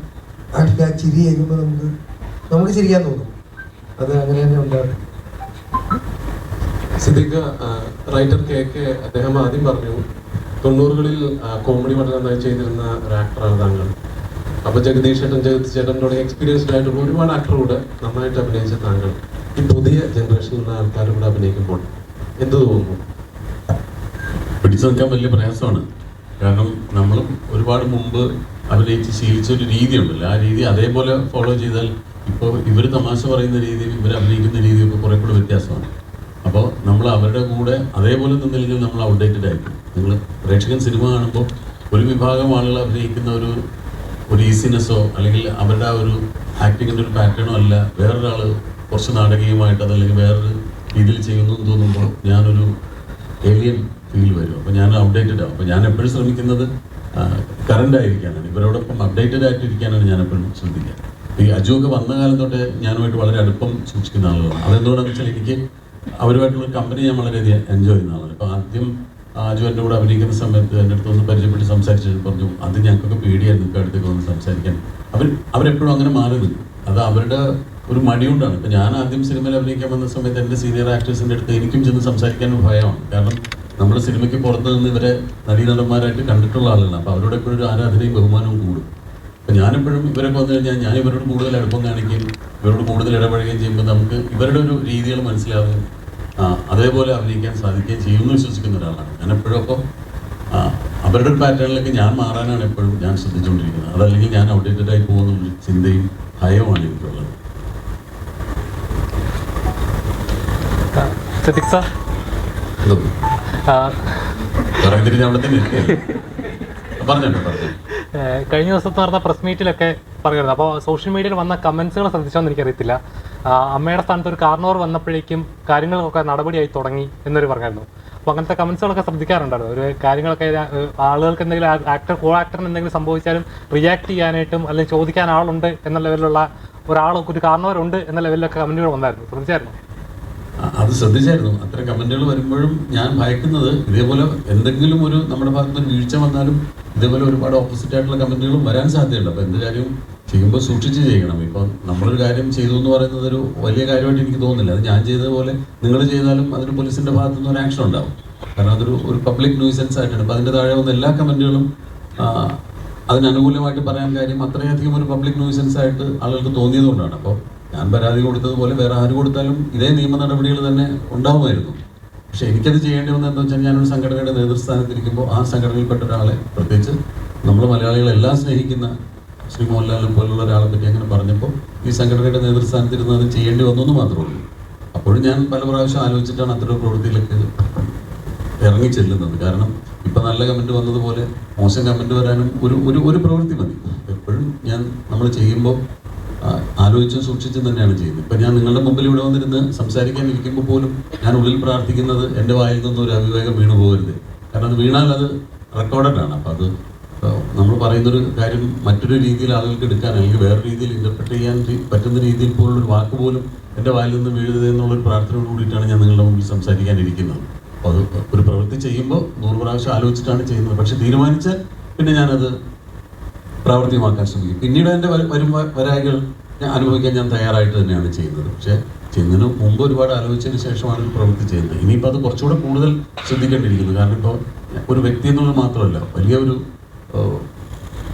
ആ ചിരി കേൾക്കുമ്പോൾ നമുക്ക് ചിരിക്കാൻ തോന്നും. അത് അങ്ങനെ തന്നെ ഉണ്ടാകും. സിദ്ദിഖ്, റൈറ്റർ KK അദ്ദേഹം ആദ്യം പറഞ്ഞു 90കളിൽ കോമഡി വളരെ നന്നായി ചെയ്തിരുന്ന ഒരു ആക്ടറാണ് താങ്കൾ. അപ്പോൾ ജഗദീഷ് ചേട്ടൻ തുടങ്ങിയ എക്സ്പീരിയൻസ്ഡ് ആയിട്ടുള്ള ഒരുപാട് ആക്ടറുകൂടെ നന്നായിട്ട് അഭിനയിച്ച താങ്കൾ ഈ പുതിയ ജനറേഷനിലുള്ള ആൾക്കാരും കൂടെ അഭിനയിക്കുമ്പോൾ എന്ത് തോന്നുന്നു? പിടിച്ചു നിൽക്കാൻ വലിയ പ്രയാസമാണ്. കാരണം നമ്മളും ഒരുപാട് മുമ്പ് അഭിനയിച്ച് ശീലിച്ച ഒരു രീതി ഉണ്ടല്ലോ, ആ രീതി അതേപോലെ ഫോളോ ചെയ്താൽ ഇപ്പോൾ ഇവർ തമാശ പറയുന്ന രീതിയും ഇവർ അഭിനയിക്കുന്ന രീതിയും ഒക്കെ കുറേ കൂടെ വ്യത്യാസമാണ്. അപ്പോൾ നമ്മൾ അവരുടെ കൂടെ അതേപോലെ നിന്നില്ലെങ്കിൽ നമ്മൾ ഔട്ട്ഡേറ്റഡ് ആയിരിക്കും. നിങ്ങൾ പ്രേക്ഷകൻ സിനിമ കാണുമ്പോൾ ഒരു വിഭാഗം ആളുകൾ അഭിനയിക്കുന്ന ഒരു ഈസിനെസ്സോ അല്ലെങ്കിൽ അവരുടെ ആ ഒരു ആക്ടിങ്ങിൻ്റെ ഒരു പാറ്റേണോ അല്ല വേറൊരാൾ കുറച്ച് നാടകീയമായിട്ട് അതല്ലെങ്കിൽ വേറൊരു രീതിയിൽ ചെയ്യുന്നു എന്ന് തോന്നുമ്പോൾ ഞാനൊരു ഏലിയൻ ഫീൽ വരും. അപ്പോൾ ഞാൻ ഔട്ട്ഡേറ്റഡ് ആവും. അപ്പോൾ ഞാൻ എപ്പോഴും ശ്രമിക്കുന്നത് കറണ്ട് ആയിരിക്കാനാണ്, ഇവരോടൊപ്പം അപ്ഡേറ്റഡ് ആയിട്ടിരിക്കാനാണ് ഞാൻ എപ്പോഴും ശ്രദ്ധിക്കുക. ഈ അജുവൊക്കെ വന്ന കാലം തൊട്ട് ഞാനുമായിട്ട് വളരെ അടുപ്പം സൂക്ഷിക്കുന്ന ആളുകളാണ്. അതെന്തുകൊണ്ടാണെന്ന് വെച്ചാൽ എനിക്ക് അവരുമായിട്ടുള്ള കമ്പനി ഞാൻ വളരെയധികം എൻജോയ് ചെയ്യുന്ന ആളാണ്. ഇപ്പോൾ ആദ്യം അജു എൻ്റെ കൂടെ അഭിനയിക്കുന്ന സമയത്ത് എൻ്റെ അടുത്ത് ഒന്ന് പരിചയപ്പെട്ട് സംസാരിച്ചിട്ട് പറഞ്ഞു, അത് ഞങ്ങൾക്കൊക്കെ പേടിയായിരുന്നു നിങ്ങൾക്ക് അടുത്തേക്ക് വന്ന് സംസാരിക്കാൻ. അവരെപ്പോഴും അങ്ങനെ മാറി നിൽക്കും. അത് അവരുടെ ഒരു മടിയുണ്ടാണ്. ഇപ്പോൾ ഞാൻ ആദ്യം സിനിമയിൽ അഭിനയിക്കാൻ വന്ന സമയത്ത് എൻ്റെ സീനിയർ ആക്ടേഴ്സിൻ്റെ അടുത്ത് എനിക്കും ചെന്ന് സംസാരിക്കാൻ ഭയമാണ്. കാരണം നമ്മുടെ സിനിമയ്ക്ക് പുറത്ത് നിന്ന് ഇവരെ നടീനടന്മാരായിട്ട് കണ്ടിട്ടുള്ള ആളുകളാണ്. അപ്പോൾ അവരോട് എപ്പോഴും ഒരു ആരാധനയും ബഹുമാനവും കൂടും. അപ്പോൾ ഞാനെപ്പോഴും ഇവരൊക്കെ വന്നു കഴിഞ്ഞാൽ ഞാൻ ഇവരോട് കൂടുതൽ അടുപ്പം കാണിക്കുകയും ഇവരോട് കൂടുതൽ ഇടപഴകുകയും ചെയ്യുമ്പോൾ നമുക്ക് ഇവരുടെ ഒരു രീതികൾ മനസ്സിലാവുകയും അതേപോലെ അഭിനയിക്കാൻ സാധിക്കുകയും ചെയ്യുമെന്ന് വിശ്വസിക്കുന്ന ഒരാളാണ് ഞാൻ എപ്പോഴും. അപ്പോൾ അവരുടെ ഒരു പാറ്റേണിലേക്ക് ഞാൻ മാറാനാണ് എപ്പോഴും ഞാൻ ശ്രദ്ധിച്ചുകൊണ്ടിരിക്കുന്നത്. അതല്ലെങ്കിൽ ഞാൻ ഔട്ട്ഡേറ്റഡ് ആയി പോകുന്ന ചിന്തയും ഭയവുമാണ് എനിക്കുള്ളത്. കഴിഞ്ഞ ദിവസത്തെ നടന്ന പ്രസ് മീറ്റിലൊക്കെ പറയുന്നത്, അപ്പോൾ സോഷ്യൽ മീഡിയയിൽ വന്ന കമൻസുകൾ ശ്രദ്ധിച്ചോന്ന് എനിക്കറിയത്തില്ല. അമ്മയുടെ സ്ഥാനത്ത് ഒരു കാർണവർ വന്നപ്പോഴേക്കും കാര്യങ്ങളൊക്കെ നടപടിയായി തുടങ്ങി എന്നൊരു പറഞ്ഞായിരുന്നു. അപ്പോൾ അങ്ങനത്തെ കമൻസുകളൊക്കെ ശ്രദ്ധിക്കാറുണ്ടായിരുന്നു. ഒരു കാര്യങ്ങളൊക്കെ ആളുകൾക്ക് എന്തെങ്കിലും കോ ആക്ടറിന് എന്തെങ്കിലും സംഭവിച്ചാലും റിയാക്ട് ചെയ്യാനായിട്ടും അല്ലെങ്കിൽ ചോദിക്കാൻ ആളുണ്ട് എന്ന ലെവലിലുള്ള ഒരു കാർണവരുണ്ട് എന്ന ലെവലിലൊക്കെ കമൻറ്റുകൾ വന്നായിരുന്നു. ശ്രദ്ധിച്ചായിരുന്നു? അത് ശ്രദ്ധിച്ചായിരുന്നു. അത്തരം കമൻറ്റുകൾ വരുമ്പോഴും ഞാൻ ഭയക്കുന്നത് ഇതേപോലെ എന്തെങ്കിലും ഒരു നമ്മുടെ ഭാഗത്ത് നിന്ന് വീഴ്ച വന്നാലും ഇതേപോലെ ഒരുപാട് ഓപ്പോസിറ്റ് ആയിട്ടുള്ള കമൻറ്റുകളും വരാൻ സാധ്യതയുണ്ട്. അപ്പോൾ എന്ത് കാര്യം ചെയ്യുമ്പോൾ സൂക്ഷിച്ച് ചെയ്യണം. ഇപ്പോൾ നമ്മളൊരു കാര്യം ചെയ്തു എന്ന് പറയുന്നത് ഒരു വലിയ കാര്യമായിട്ട് എനിക്ക് തോന്നുന്നില്ല. അത് ഞാൻ ചെയ്തതുപോലെ നിങ്ങൾ ചെയ്താലും അതിന് പോലീസിൻ്റെ ഭാഗത്തു നിന്ന് ഒരു ആക്ഷൻ ഉണ്ടാവും. കാരണം അതൊരു പബ്ലിക് ന്യൂസൻസ് ആയിട്ടാണ്. അപ്പോൾ അതിൻ്റെ താഴെ വന്ന എല്ലാ കമൻറ്റുകളും അതിനനുകൂലമായിട്ട് പറയാൻ കാര്യം അത്രയധികം ഒരു പബ്ലിക് ന്യൂസൻസ് ആയിട്ട് ആളുകൾക്ക് തോന്നിയതുകൊണ്ടാണ്. അപ്പോൾ ഞാൻ പരാതി കൊടുത്തതുപോലെ വേറെ ആര് കൊടുത്താലും ഇതേ നിയമ നടപടികൾ തന്നെ ഉണ്ടാവുമായിരുന്നു. പക്ഷേ എനിക്കത് ചെയ്യേണ്ടി വന്നത് എന്താ വെച്ചാൽ ഞാനൊരു സംഘടനയുടെ നേതൃസ്ഥാനത്തിരിക്കുമ്പോൾ ആ സംഘടനയിൽപ്പെട്ട ഒരാളെ, പ്രത്യേകിച്ച് നമ്മൾ മലയാളികളെല്ലാം സ്നേഹിക്കുന്ന ശ്രീ മോഹൻലാലിനെ പോലുള്ള ഒരാളെ പറ്റി അങ്ങനെ പറഞ്ഞപ്പോൾ ഈ സംഘടനയുടെ നേതൃസ്ഥാനത്തിരുന്ന് അത് ചെയ്യേണ്ടി വന്നു എന്ന് മാത്രമേ ഉള്ളൂ. അപ്പോഴും ഞാൻ പല പ്രാവശ്യം ആലോചിച്ചിട്ടാണ് അത്തരം പ്രവൃത്തിയിലേക്ക് ഇറങ്ങി ചെല്ലുന്നത്. കാരണം ഇപ്പം നല്ല കമൻറ്റ് വന്നതുപോലെ മോശം കമൻറ്റ് വരാനും ഒരു പ്രവൃത്തി മതി. എപ്പോഴും നമ്മൾ ചെയ്യുമ്പോൾ ആലോചിച്ചും സൂക്ഷിച്ചും തന്നെയാണ് ചെയ്യുന്നത്. ഇപ്പം ഞാൻ നിങ്ങളുടെ മുമ്പിൽ ഇവിടെ വന്നിരുന്ന് സംസാരിക്കാൻ ഇരിക്കുമ്പോൾ പോലും ഞാൻ ഉള്ളിൽ പ്രാർത്ഥിക്കുന്നത് എൻ്റെ വായിൽ നിന്നും ഒരു അവിവേകം വീണു പോകരുത്. കാരണം അത് വീണാൽ അത് റെക്കോർഡഡാണ്. അപ്പോൾ അത് നമ്മൾ പറയുന്നൊരു കാര്യം മറ്റൊരു രീതിയിൽ ആളുകൾക്ക് എടുക്കാൻ അല്ലെങ്കിൽ വേറെ രീതിയിൽ ഇൻ്റർപ്രറ്റ് ചെയ്യാൻ പറ്റുന്ന രീതിയിൽ പോലുള്ളൊരു വാക്ക് പോലും എൻ്റെ വായിൽ നിന്ന് വീഴരുത് എന്നുള്ളൊരു പ്രാർത്ഥനയോട് കൂടിയിട്ടാണ് ഞാൻ നിങ്ങളുടെ മുമ്പിൽ സംസാരിക്കാനിരിക്കുന്നത്. അപ്പോൾ അത് ഒരു പ്രവൃത്തി ചെയ്യുമ്പോൾ 100 പ്രാവശ്യം ആലോചിച്ചിട്ടാണ് ചെയ്യുന്നത്. പക്ഷെ തീരുമാനിച്ചാൽ പിന്നെ ഞാനത് പ്രാവർത്തികമാക്കാൻ ശ്രമിക്കും. പിന്നീട് എൻ്റെ വരായികൾ അനുഭവിക്കാൻ ഞാൻ തയ്യാറായിട്ട് തന്നെയാണ് ചെയ്യുന്നത്. പക്ഷേ ചെയ്യുന്നതിന് മുമ്പ് ഒരുപാട് ആലോചിച്ചതിന് ശേഷമാണ് ഒരു പ്രവൃത്തി ചെയ്യുന്നത്. ഇനിയിപ്പോൾ അത് കുറച്ചുകൂടെ കൂടുതൽ ശ്രദ്ധിക്കേണ്ടിയിരിക്കുന്നു. കാരണം ഇപ്പോൾ ഒരു വ്യക്തി എന്നുള്ളത് മാത്രമല്ല, വലിയ ഒരു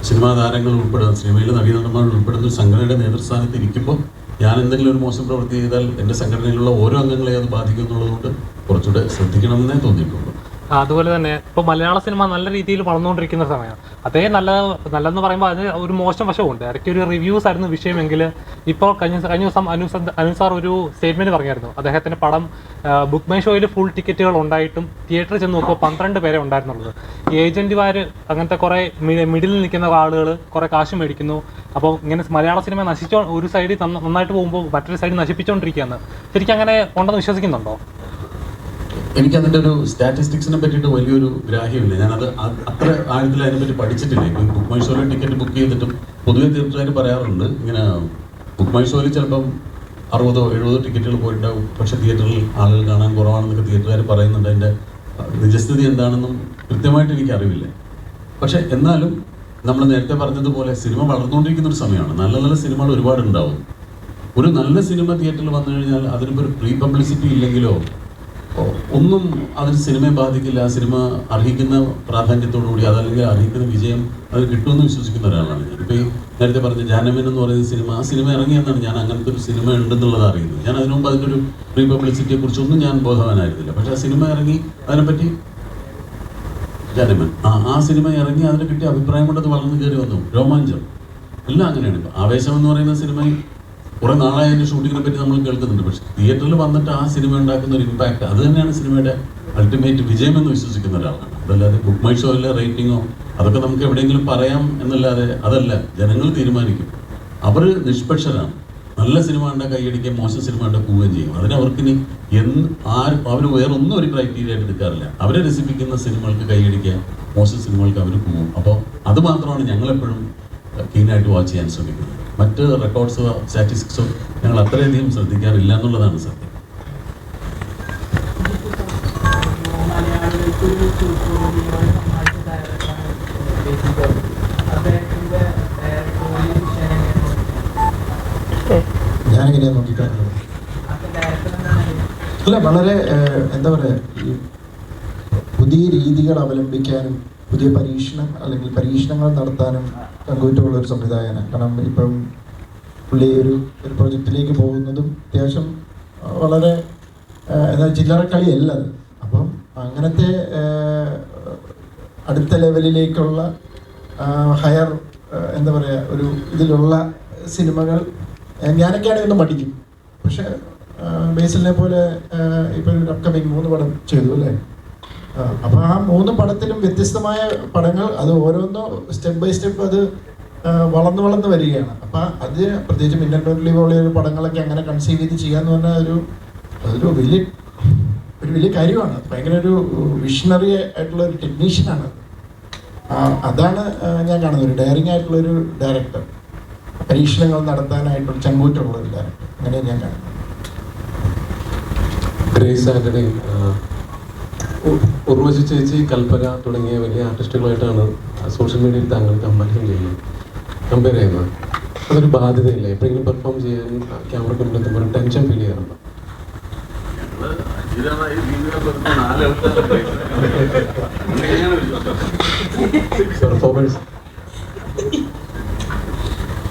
സിനിമാ താരങ്ങൾ ഉൾപ്പെടുന്ന, സിനിമയിലെ നടീനടന്മാർ ഉൾപ്പെടുന്ന ഒരു സംഘടനയുടെ നേതൃസ്ഥാനത്ത് ഇരിക്കുമ്പോൾ ഞാൻ എന്തെങ്കിലും ഒരു മോശം പ്രവൃത്തി ചെയ്താൽ എൻ്റെ സംഘടനയിലുള്ള ഓരോ അംഗങ്ങളെ അത് ബാധിക്കും എന്നുള്ളതുകൊണ്ട് കുറച്ചുകൂടെ ശ്രദ്ധിക്കണമെന്നേ തോന്നിയിട്ടുള്ളൂ. അതുപോലെ തന്നെ ഇപ്പോൾ മലയാള സിനിമ നല്ല രീതിയിൽ വളർന്നുകൊണ്ടിരിക്കുന്ന സമയമാണ്. അതേ നല്ലതെന്ന് പറയുമ്പോൾ അതിന് ഒരു മോശം വശമുണ്ട്. ഇടയ്ക്ക് ഒരു റിവ്യൂസ് ആയിരുന്നു വിഷയമെങ്കിൽ ഇപ്പോൾ കഴിഞ്ഞ ദിവസം അനു സാർ ഒരു സ്റ്റേറ്റ്മെൻറ്റ് പറഞ്ഞായിരുന്നു. അദ്ദേഹത്തിൻ്റെ പടം ബുക്ക് മൈ ഷോയിൽ ഫുൾ ടിക്കറ്റുകൾ ഉണ്ടായിട്ടും തിയേറ്ററിൽ ചെന്ന് നോക്കുമ്പോൾ 12 പേരെ ഉണ്ടായിരുന്നുള്ളത്. ഏജൻറ്റുമാർ അങ്ങനത്തെ കുറേ മിഡിലിൽ നിൽക്കുന്ന ആളുകൾ കുറേ കാശ് മേടിക്കുന്നു. അപ്പോൾ ഇങ്ങനെ മലയാള സിനിമ ഒരു സൈഡിൽ നന്നായിട്ട് പോകുമ്പോൾ മറ്റൊരു സൈഡിൽ നശിപ്പിച്ചുകൊണ്ടിരിക്കുകയാണ്. ശരിക്കും അങ്ങനെ ഉണ്ടെന്ന് വിശ്വസിക്കുന്നുണ്ടോ? എനിക്കതിൻ്റെ ഒരു സ്റ്റാറ്റിസ്റ്റിക്സിനെ പറ്റിയിട്ട് വലിയൊരു ഗ്രാഹ്യമില്ല. ഞാനത് അത്ര ആഴത്തിൽ അതിനെപ്പറ്റി പഠിച്ചിട്ടില്ല. ഇപ്പോൾ ബുക്ക് മൈ ഷോയിൽ ടിക്കറ്റ് ബുക്ക് ചെയ്തിട്ടും പൊതുവെ തിയേറ്ററുകാർ പറയാറുണ്ട് ഇങ്ങനെ ബുക്ക് മൈ ഷോയിൽ ചിലപ്പം 60-70 ടിക്കറ്റുകൾ പോയിട്ടുണ്ടാവും, പക്ഷേ തിയേറ്ററിൽ ആളുകൾ കാണാൻ കുറവാണെന്നൊക്കെ തിയേറ്ററുകാർ പറയുന്നുണ്ട്. അതിൻ്റെ നിജസ്ഥിതി എന്താണെന്നും കൃത്യമായിട്ട് എനിക്ക് അറിവില്ല. പക്ഷേ എന്നാലും നമ്മൾ നേരത്തെ പറഞ്ഞതുപോലെ സിനിമ വളർന്നുകൊണ്ടിരിക്കുന്ന ഒരു സമയമാണ്. നല്ല നല്ല സിനിമകൾ ഒരുപാടുണ്ടാവും. ഒരു നല്ല സിനിമ തിയേറ്ററിൽ വന്നു കഴിഞ്ഞാൽ അതിനിപ്പോൾ ഒരു പ്രീ പബ്ലിസിറ്റി ഇല്ലെങ്കിലോ ഒന്നും അതിന് സിനിമയെ ബാധിക്കില്ല. ആ സിനിമ അർഹിക്കുന്ന പ്രാധാന്യത്തോടുകൂടി അതല്ലെങ്കിൽ അർഹിക്കുന്ന വിജയം അത് കിട്ടുമെന്ന് വിശ്വസിക്കുന്ന ഒരാളാണ് ഞാൻ. ഇപ്പോൾ ഈ നേരത്തെ പറഞ്ഞ ജാനമൻ എന്ന് പറയുന്ന സിനിമ, ആ സിനിമ ഇറങ്ങിയെന്നാണ് ഞാൻ അങ്ങനത്തെ ഒരു സിനിമ ഉണ്ടെന്നുള്ളത് അറിയുന്നത്. ഞാൻ അതിനു മുമ്പ് അതിൻ്റെ ഒരു പ്രീ പബ്ലിസിറ്റിയെ കുറിച്ചൊന്നും ഞാൻ ബോധവാനായിരുന്നില്ല. പക്ഷേ ആ സിനിമ ഇറങ്ങി അതിനെപ്പറ്റി ജാനമൻ ആ സിനിമ ഇറങ്ങി അതിനെ കിട്ടിയ അഭിപ്രായം കൊണ്ട് അത് വളർന്നു കയറി വന്നു. രോമാഞ്ചം എല്ലാം അങ്ങനെയാണ്. ഇപ്പോൾ ആവേശം എന്ന് പറയുന്ന സിനിമ കുറേ നാളായ അതിൻ്റെ ഷൂട്ടിങ്ങിനെ പറ്റി നമ്മൾ കേൾക്കുന്നുണ്ട്. പക്ഷേ തിയേറ്ററിൽ വന്നിട്ട് ആ സിനിമ ഉണ്ടാക്കുന്ന ഒരു ഇമ്പാക്റ്റ് അത് തന്നെയാണ് സിനിമയുടെ അൾട്ടിമേറ്റ് വിജയം എന്ന് വിശ്വസിക്കുന്ന ഒരാളാണ്. അതല്ലാതെ ബുക്ക് മൈ ഷോയിലെ റേറ്റിങ്ങോ അതൊക്കെ നമുക്ക് എവിടെയെങ്കിലും പറയാം എന്നല്ലാതെ അതല്ല, ജനങ്ങൾ തീരുമാനിക്കും. അവർ നിഷ്പക്ഷരാണ്. നല്ല സിനിമ കണ്ട കൈയടിക്കുകയും മോശം സിനിമ കണ്ട പോവുകയും ചെയ്യും. അതിന് അവർക്കിനി അവർ വേറൊന്നും ഒരു ക്രൈറ്റീരിയ ആയിട്ട് എടുക്കാറില്ല. അവരെ രസിപ്പിക്കുന്ന സിനിമകൾക്ക് കൈയടിക്കുക, മോശം സിനിമകൾക്ക് അവർ പോവും. അപ്പോൾ അത് മാത്രമാണ് ഞങ്ങളെപ്പോഴും കീനായിട്ട് വാച്ച് ചെയ്യാൻ ശ്രമിക്കുന്നത്. മറ്റ് റെക്കോർഡ്സോ സ്റ്റാറ്റിസ്റ്റിക്സോ ഞങ്ങൾ അത്രയധികം ശ്രദ്ധിക്കാറില്ല എന്നുള്ളതാണ് സത്യം. ഞാനിങ്ങനെ നോക്കിക്കാറുള്ളത് അല്ല, വളരെ എന്താ പറയുക, ഈ പുതിയ രീതികൾ അവലംബിക്കാനും പുതിയ പരീക്ഷണങ്ങൾ നടത്താനും ചങ്കൂറ്റമുള്ള ഒരു സംവിധായകനാണ്. കാരണം ഇപ്പം പുള്ളി ഒരു പ്രൊജക്റ്റിലേക്ക് പോകുന്നതും അത്യാവശ്യം വളരെ എന്താ ചില്ലറക്കളിയല്ല അത്. അപ്പം അങ്ങനത്തെ അടുത്ത ലെവലിലേക്കുള്ള ഹയർ എന്താ പറയുക ഒരു ഇതിലുള്ള സിനിമകൾ ഞാനൊക്കെയാണെങ്കിൽ ഒന്ന് പഠിക്കും. പക്ഷെ ബേസിലിനെ പോലെ ഇപ്പോൾ ഒരു അപ്കമിങ് 3 പടം ചെയ്തു അല്ലേ. അപ്പോൾ ആ 3 പടത്തിലും വ്യത്യസ്തമായ പടങ്ങൾ, അത് ഓരോന്നും സ്റ്റെപ്പ് ബൈ സ്റ്റെപ്പ് അത് വളർന്നു വരികയാണ്. അപ്പം അത് പ്രത്യേകിച്ച് മിന്നൽ പോലെയൊരു പടങ്ങളൊക്കെ അങ്ങനെ കൺസീവ് ചെയ്ത് ചെയ്യാന്ന് പറഞ്ഞാൽ അതൊരു വലിയ കാര്യമാണ്. ഭയങ്കര ഒരു വിഷണറി ആയിട്ടുള്ള ഒരു ടെക്നീഷ്യനാണ്. അതാണ് ഞാൻ കാണുന്നത്, ഒരു ഡയറിങ് ആയിട്ടുള്ളൊരു ഡയറക്ടർ, പരീക്ഷണങ്ങൾ നടത്താനായിട്ടുള്ള ചങ്കൂറ്റുള്ള ഒരു ഡയറക്ടർ. അങ്ങനെ ഞാൻ കാണുന്നത്. ഗ്രേസ് ആന്റണി, ഉർവശി ചേച്ചി, കൽപ്പന തുടങ്ങിയ വലിയ ആർട്ടിസ്റ്റുകളായിട്ടാണ് സോഷ്യൽ മീഡിയയിൽ താങ്കൾ കമ്പയർ ചെയ്യുന്നത്. അതൊരു ബാധ്യതയില്ല? എപ്പോഴെങ്കിലും പെർഫോം ചെയ്യാൻ ക്യാമറയ്ക്ക് മുന്നിൽ എത്തുമ്പോൾ ഒരു ടെൻഷൻ ഫീൽ ചെയ്യാറുണ്ടോ? പെർഫോമൻസ്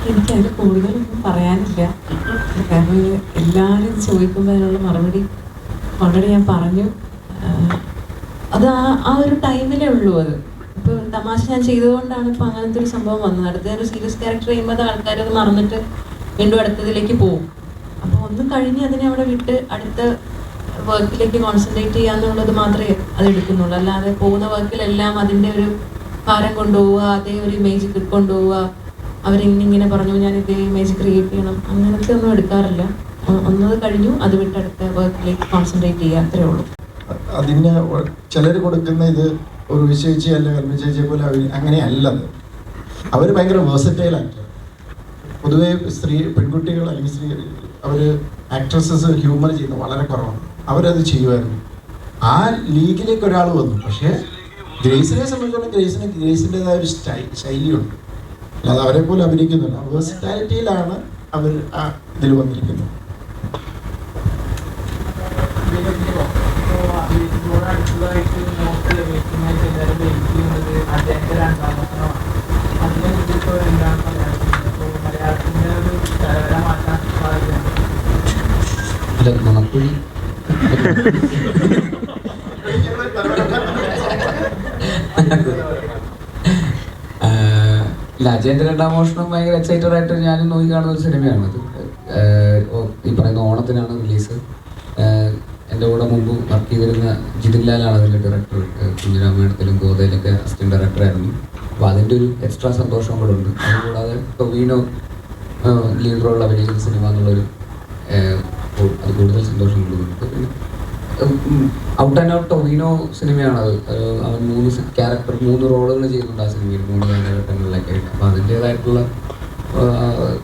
എനിക്കതിൽ കൂടുതലൊന്നും പറയാനില്ല. കാരണം എല്ലാവരും ചോദിക്കുമ്പോൾ അതിനുള്ള മറുപടി ഓൾറെഡി ഞാൻ പറഞ്ഞു. അത് ആ ഒരു ടൈമിലേ ഉള്ളൂ. അത് ഇപ്പോൾ തമാശ ഞാൻ ചെയ്തുകൊണ്ടാണ് ഇപ്പോൾ അങ്ങനത്തെ ഒരു സംഭവം വന്നത്. അടുത്ത ഒരു സീരിയസ് ക്യാരക്ടർ ചെയ്യുമ്പോൾ അത് ആൾക്കാരത് മറന്നിട്ട് വീണ്ടും അടുത്തതിലേക്ക് പോകും. അപ്പോൾ ഒന്ന് കഴിഞ്ഞ് അതിനെ അവിടെ വിട്ട് അടുത്ത വർക്കിലേക്ക് കോൺസെൻട്രേറ്റ് ചെയ്യാന്നുള്ളത് മാത്രമേ അത് എടുക്കുന്നുള്ളൂ. അല്ലാതെ പോകുന്ന വർക്കിലെല്ലാം അതിൻ്റെ ഒരു ഭാരം കൊണ്ടുപോവുക, അതേ ഒരു ഇമേജ് കൊണ്ടുപോവുക, അവരിങ്ങനെ പറഞ്ഞു ഞാൻ ഇതേ ഇമേജ് ക്രിയേറ്റ് ചെയ്യണം, അങ്ങനത്തെ ഒന്നും എടുക്കാറില്ല. ഒന്നത് കഴിഞ്ഞു അത് വിട്ട് അടുത്ത വർക്കിലേക്ക് കോൺസെൻട്രേറ്റ് ചെയ്യുക, അത്രേ ഉള്ളൂ. അതിന് ചിലർ കൊടുക്കുന്ന ഇത് ഒരു വിശേഷിച്ച് അല്ലെങ്കിൽ കൽപ്പിച്ചേച്ചിയെ പോലെ അങ്ങനെയല്ലത്. അവർ ഭയങ്കര വേഴ്സറ്റൈൽ ആക്ടർ. പൊതുവേ പെൺകുട്ടികൾ അല്ലെങ്കിൽ അവർ ആക്ട്രസസ് ഹ്യൂമർ ചെയ്യുന്നത് വളരെ കുറവാണ്. അവരത് ചെയ്യുമായിരുന്നു. ആ ലീഗിലേക്ക് ഒരാൾ വന്നു. പക്ഷേ ഗ്രേസിനെ സംബന്ധിച്ചിടത്തോളം ഗ്രേസിൻ്റെതായ ഒരു ശൈലിയുണ്ട്. അല്ലാതെ അവരെ പോലെ അഭിനയിക്കുന്നില്ല. വേഴ്സറ്റാലിറ്റിയിലാണ് അവർ ആ ഇതിൽ വന്നിരിക്കുന്നത്. അടുത്തതായിട്ട് നോട്ട് വെയിറ്റിംഗായിട്ട് എല്ലാവരും വെയിറ്റ് ചെയ്യുന്നത് അദ്ദേഹത്തെ രണ്ടാമത്തമാണ്. അതിനെ കുറിച്ച് എന്താണ് പറയാനുള്ളത്? അപ്പോൾ മലയാളത്തിൻ്റെ ഒരു കലവര മാറ്റാൻ സാധ്യതയാണ്. അല്ല, നുണക്കുഴി അജയന്റെ രണ്ടാം മോഷണം ഭയങ്കര എക്സൈറ്റഡ് ആയിട്ട് ഞാനും നോക്കി കാണുന്ന ഒരു സിനിമയാണത്. ഈ പറയുന്ന ഓണത്തിനാണ് റിലീസ്. എൻ്റെ കൂടെ മുമ്പ് വർക്ക് ചെയ്തിരുന്ന ജിതിൻ ലാലാണ് അതിൻ്റെ ഡയറക്ടർ. കുഞ്ഞിരാമേടത്തിലും ഗോതയിലൊക്കെ അസിസ്റ്റന്റ് ഡയറക്ടറായിരുന്നു. അപ്പോൾ അതിൻ്റെ ഒരു എക്സ്ട്രാ സന്തോഷം കൂടെ ഉണ്ട്. അതുകൂടാതെ ടൊവിനോ ലീഡ് റോളിൽ അഭിനയിക്കുന്ന സിനിമ എന്നുള്ളൊരു അത് കൂടുതൽ സന്തോഷം കൊടുക്കുന്നുണ്ട്. പിന്നെ ഔട്ട് ആൻഡ് ഔട്ട് ടൊവിനോ സിനിമയാണത്. അവൻ 3 റോളുകൾ ചെയ്യുന്നുണ്ട് ആ സിനിമയിൽ 3 കാലഘട്ടങ്ങളിലൊക്കെ ആയിട്ട്. അപ്പോൾ അതിൻ്റേതായിട്ടുള്ള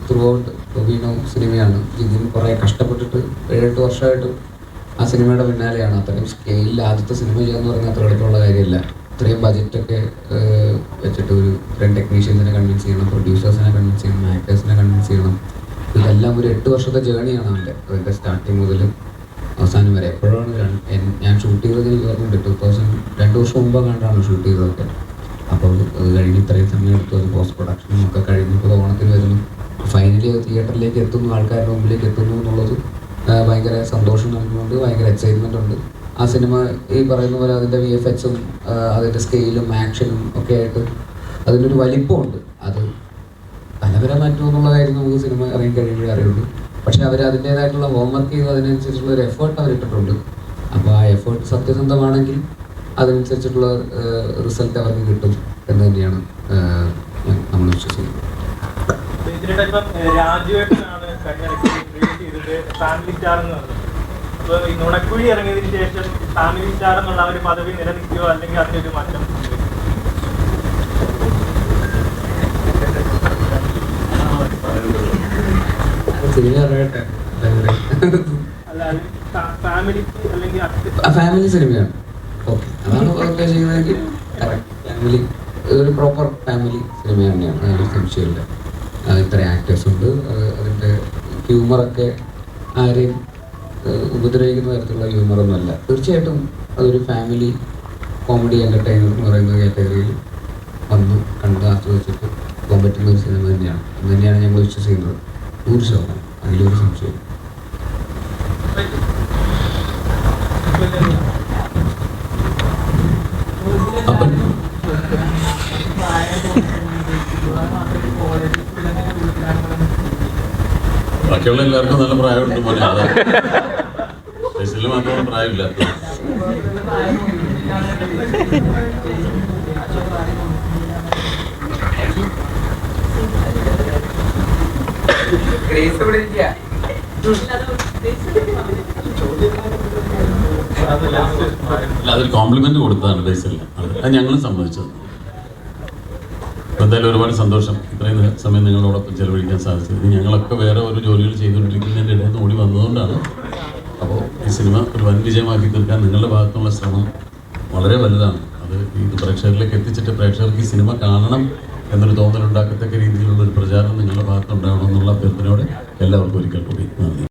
ത്രൂ ഔട്ട് ടൊവിനോ സിനിമയാണ്. ജിതിൻ കുറേ കഷ്ടപ്പെട്ടിട്ട് 7-8 വർഷമായിട്ട് ആ സിനിമയുടെ പിന്നാലെയാണ്. അത്രയും സ്കെയിലിൽ ആദ്യത്തെ സിനിമ ചെയ്യാന്ന് പറഞ്ഞാൽ അത്ര എളുപ്പമുള്ള കാര്യമില്ല. ഇത്രയും ബജറ്റൊക്കെ വെച്ചിട്ട് ഇത്രയും ടെക്നീഷ്യൻസിനെ കൺവിൻസ് ചെയ്യണം, പ്രൊഡ്യൂസേഴ്സിനെ കൺവിൻസ് ചെയ്യണം, ആക്ടേഴ്സിനെ കൺവിൻസ് ചെയ്യണം. ഇതെല്ലാം ഒരു 8 വർഷത്തെ ജേണിയാണ് അതിൻ്റെ സ്റ്റാർട്ടിങ് മുതൽ അവസാനം വരെ. എപ്പോഴാണ് ഞാൻ ഷൂട്ട് ചെയ്തത് എനിക്ക് ഓർമ്മയുണ്ട് 2 വർഷം മുമ്പ് കണ്ടാണ് ഷൂട്ട് ചെയ്തതൊക്കെ. അപ്പോൾ അത് കഴിഞ്ഞ് ഇത്രയും സമയം എടുത്തു. അത് പോസ്റ്റ് പ്രൊഡക്ഷനും ഒക്കെ കഴിഞ്ഞപ്പോൾ ഓണത്തിന് വരുന്നു, ഫൈനലി തിയേറ്ററിലേക്ക് എത്തുന്നു, ആൾക്കാരുടെ മുമ്പിലേക്ക് എത്തുന്നു എന്നുള്ളത് ഭയങ്കര സന്തോഷം നൽകുന്നുണ്ട്, ഭയങ്കര എക്സൈറ്റ്മെൻ്റ് ഉണ്ട്. ആ സിനിമ ഈ പറയുന്ന പോലെ അതിൻ്റെ VFXും അതിൻ്റെ സ്കെയിലും ആക്ഷനും ഒക്കെ ആയിട്ട് അതിനൊരു വലിപ്പമുണ്ട്. അത് തലവര മാറ്റുമെന്നുള്ള കാര്യം നമുക്ക് സിനിമ ഇറങ്ങി കഴിയുമ്പോഴേ അറിയുള്ളൂ. പക്ഷെ അവർ അതിൻ്റേതായിട്ടുള്ള ഹോംവർക്ക് ചെയ്ത് അതിനനുസരിച്ചുള്ള ഒരു എഫേർട്ട് അവരിട്ടിട്ടുണ്ട്. അപ്പോൾ ആ എഫേർട്ട് സത്യസന്ധമാണെങ്കിൽ അതിനനുസരിച്ചിട്ടുള്ള റിസൾട്ട് അവർക്ക് കിട്ടും എന്ന് തന്നെയാണ് നമ്മൾ വിശ്വസിക്കുന്നത്. രാജുവേട്ടനാണ് ഫാമിലി സ്റ്റാർ എന്ന് പറഞ്ഞത്. അപ്പോൾ ഈ നുണക്കുഴി ഇറങ്ങിയതിന് ശേഷം ഫാമിലി സ്റ്റാർ എന്നുള്ള ഒരു പദവി നിലനിൽക്കുകയോ അല്ലെങ്കിൽ അതിനൊരു മാറ്റം? ഫാമിലി സിനിമയാണ്. ഓക്കെ, അതാണ് ഒക്കെ ചെയ്യുന്നതെങ്കിൽ ഫാമിലി ഒരു പ്രോപ്പർ ഫാമിലി സിനിമ തന്നെയാണ്, അതിനൊരു സംശയമില്ല. ഇത്ര ആക്ടേഴ്സ് ഉണ്ട്, അതിൻ്റെ ഹ്യൂമറൊക്കെ ആരെയും ഉപദ്രവിക്കുന്ന തരത്തിലുള്ള ഹ്യൂമറൊന്നുമല്ല. തീർച്ചയായിട്ടും അതൊരു ഫാമിലി കോമഡി എൻ്റർടൈനർ എന്ന് പറയുന്ന കാറ്റഗറിയിൽ വന്ന് കണ്ട് ആസ്വദിച്ചിട്ട് പോകാൻ പറ്റുന്ന ഒരു സിനിമ തന്നെയാണ്. അത് തന്നെയാണ് ഞങ്ങൾ വിശ്വസിക്കുന്നത് 100%. അതിലൊരു സംശയം. ബാക്കിയുള്ള എല്ലാവർക്കും നല്ല പ്രായമുണ്ട് മോനെ. ബേസിൽ മാത്രം പ്രായമില്ല. അല്ല, അതൊരു കോംപ്ലിമെന്റ് കൊടുത്തതാണ് ബേസിൽ. അത് ഞങ്ങളും സമ്മതിച്ചത്. എന്തായാലും ഒരുപാട് സന്തോഷം ഇത്രയും സമയം നിങ്ങളോടൊപ്പം ചെലവഴിക്കാൻ സാധിച്ചത്. ഇത് ഞങ്ങളൊക്കെ വേറെ ഒരു ജോലികൾ ചെയ്തുകൊണ്ടിരിക്കുന്നതിൻ്റെ ഇടയിൽ നിന്ന് ഓടി വന്നതുകൊണ്ടാണ്. അപ്പോൾ ഈ സിനിമ ഒരു വൻ വിജയമാക്കി തീർക്കാൻ നിങ്ങളുടെ ഭാഗത്തുള്ള ശ്രമം വളരെ വലുതാണ്. അത് ഇത് പ്രേക്ഷകരിലേക്ക് എത്തിച്ചിട്ട് പ്രേക്ഷകർക്ക് ഈ സിനിമ കാണണം എന്നൊരു തോന്നലുണ്ടാക്കത്തക്ക രീതിയിലുള്ള ഒരു പ്രചാരണം നിങ്ങളുടെ ഭാഗത്തുണ്ടാവണം എന്നുള്ള അഭ്യർത്ഥനയോടെ എല്ലാവർക്കും ഒരിക്കൽ കൂടി നന്ദി.